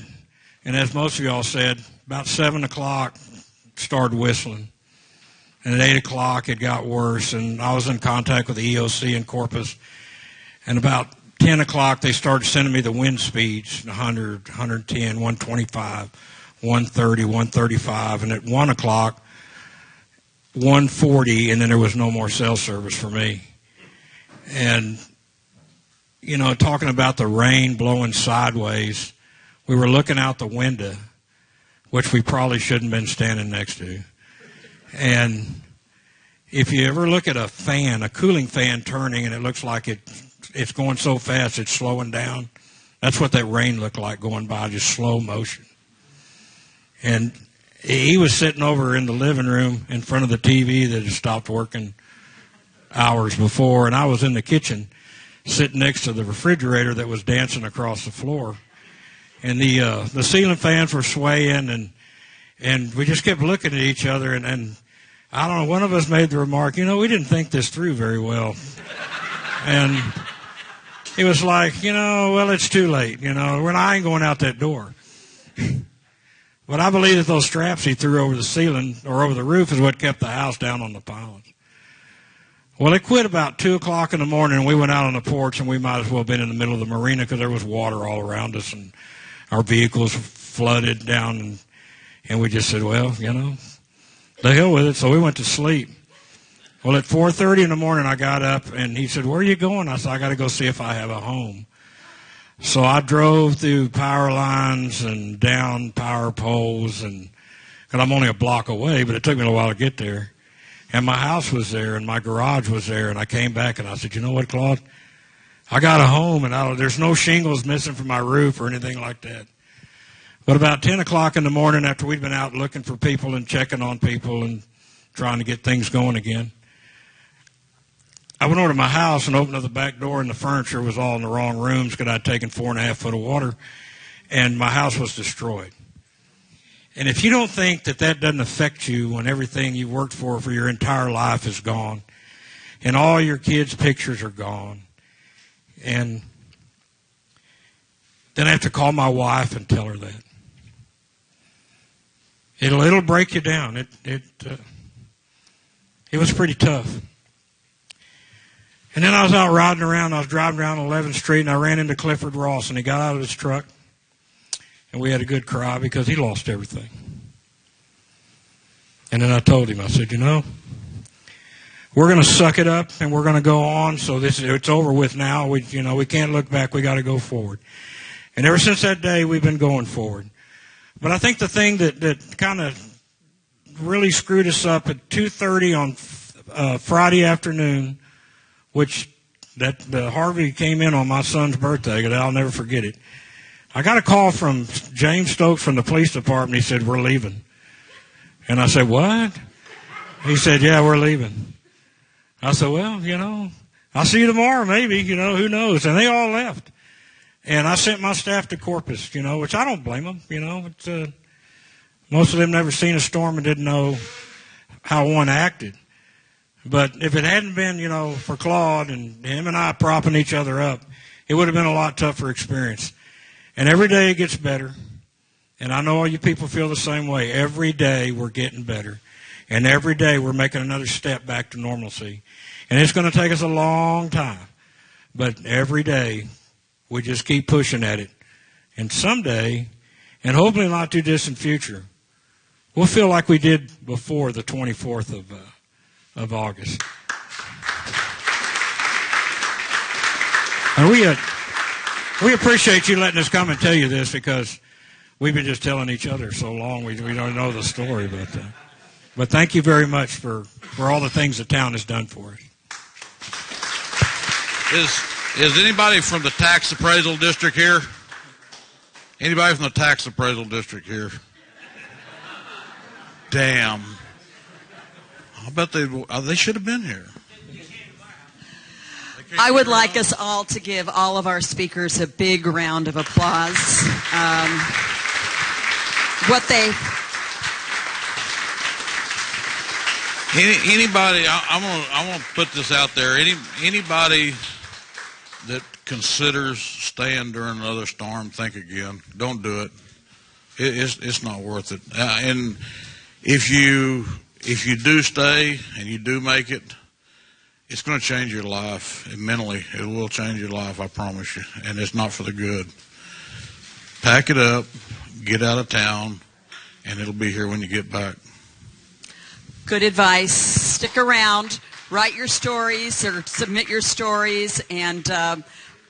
and as most of y'all said, about 7 o'clock started whistling. And at 8 o'clock it got worse, and I was in contact with the EOC in Corpus. And about 10 o'clock they started sending me the wind speeds, 100, 110, 125, 130, 135. And at 1 o'clock, 140, and then there was no more cell service for me. And, you know, talking about the rain blowing sideways, we were looking out the window, which we probably shouldn't have been standing next to. And if you ever look at a fan, a cooling fan turning, and it looks like it's going so fast it's slowing down, that's what that rain looked like going by, just slow motion. And he was sitting over in the living room in front of the TV that had stopped working hours before, and I was in the kitchen sitting next to the refrigerator that was dancing across the floor. And the ceiling fans were swaying, and we just kept looking at each other, and I don't know, one of us made the remark, you know, we didn't think this through very well. And it was like, you know, well, it's too late, you know, I ain't going out that door. But I believe that those straps he threw over the ceiling or over the roof is what kept the house down on the pylons. Well, it quit about 2 o'clock in the morning, and we went out on the porch, and we might as well have been in the middle of the marina because there was water all around us, and our vehicles flooded down, and we just said, well, you know, the hell with it. So we went to sleep. Well, at 4:30 in the morning, I got up, and he said, where are you going? I said, I got to go see if I have a home. So I drove through power lines and down power poles, and because I'm only a block away, but it took me a while to get there. And my house was there, and my garage was there, and I came back, and I said, you know what, Claude? I got a home, and there's no shingles missing from my roof or anything like that. But about 10 o'clock in the morning, after we'd been out looking for people and checking on people and trying to get things going again, I went over to my house and opened up the back door, and the furniture was all in the wrong rooms because I'd taken 4.5 foot of water, and my house was destroyed. And if you don't think that that doesn't affect you when everything you worked for your entire life is gone, and all your kids' pictures are gone, and then I have to call my wife and tell her that. It'll break you down. It was pretty tough. And then I was out riding around. I was driving down 11th Street, and I ran into Clifford Ross, and he got out of his truck, and we had a good cry because he lost everything. And then I told him, I said, you know, we're going to suck it up, and we're going to go on. So it's over with now. We can't look back. We got to go forward. And ever since that day, we've been going forward. But I think the thing that kind of really screwed us up at 2:30 on Friday afternoon, which the Harvey came in on my son's birthday, and I'll never forget it. I got a call from James Stokes from the police department. He said, we're leaving. And I said, what? He said, yeah, we're leaving. I said, well, you know, I'll see you tomorrow maybe, you know, who knows. And they all left. And I sent my staff to Corpus, you know, which I don't blame them, you know. Most of them never seen a storm and didn't know how one acted. But if it hadn't been, you know, for Claude and him and I propping each other up, it would have been a lot tougher experience. And every day it gets better. And I know all you people feel the same way. Every day we're getting better. And every day we're making another step back to normalcy. And it's going to take us a long time. But every day we just keep pushing at it. And someday, and hopefully not too distant future, we'll feel like we did before the 24th of August. And we appreciate you letting us come and tell you this because we've been just telling each other so long we don't know the story. But thank you very much for all the things the town has done for us. Is anybody from the tax appraisal district here? Anybody from the tax appraisal district here? damn. I bet they should have been here. I would like us all to give all of our speakers a big round of applause. Anybody, I'm gonna put this out there. Anybody that considers staying during another storm, think again. Don't do it. It's not worth it. And if you do stay and you do make it, it's going to change your life. And mentally, it will change your life, I promise you. And it's not for the good. Pack it up, get out of town, and it'll be here when you get back. Good advice. Stick around. Write your stories or submit your stories. And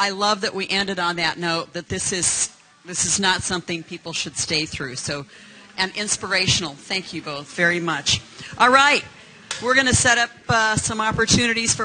I love that we ended on that note, that this is not something people should stay through. So, and inspirational. Thank you both very much. All right. We're going to set up some opportunities for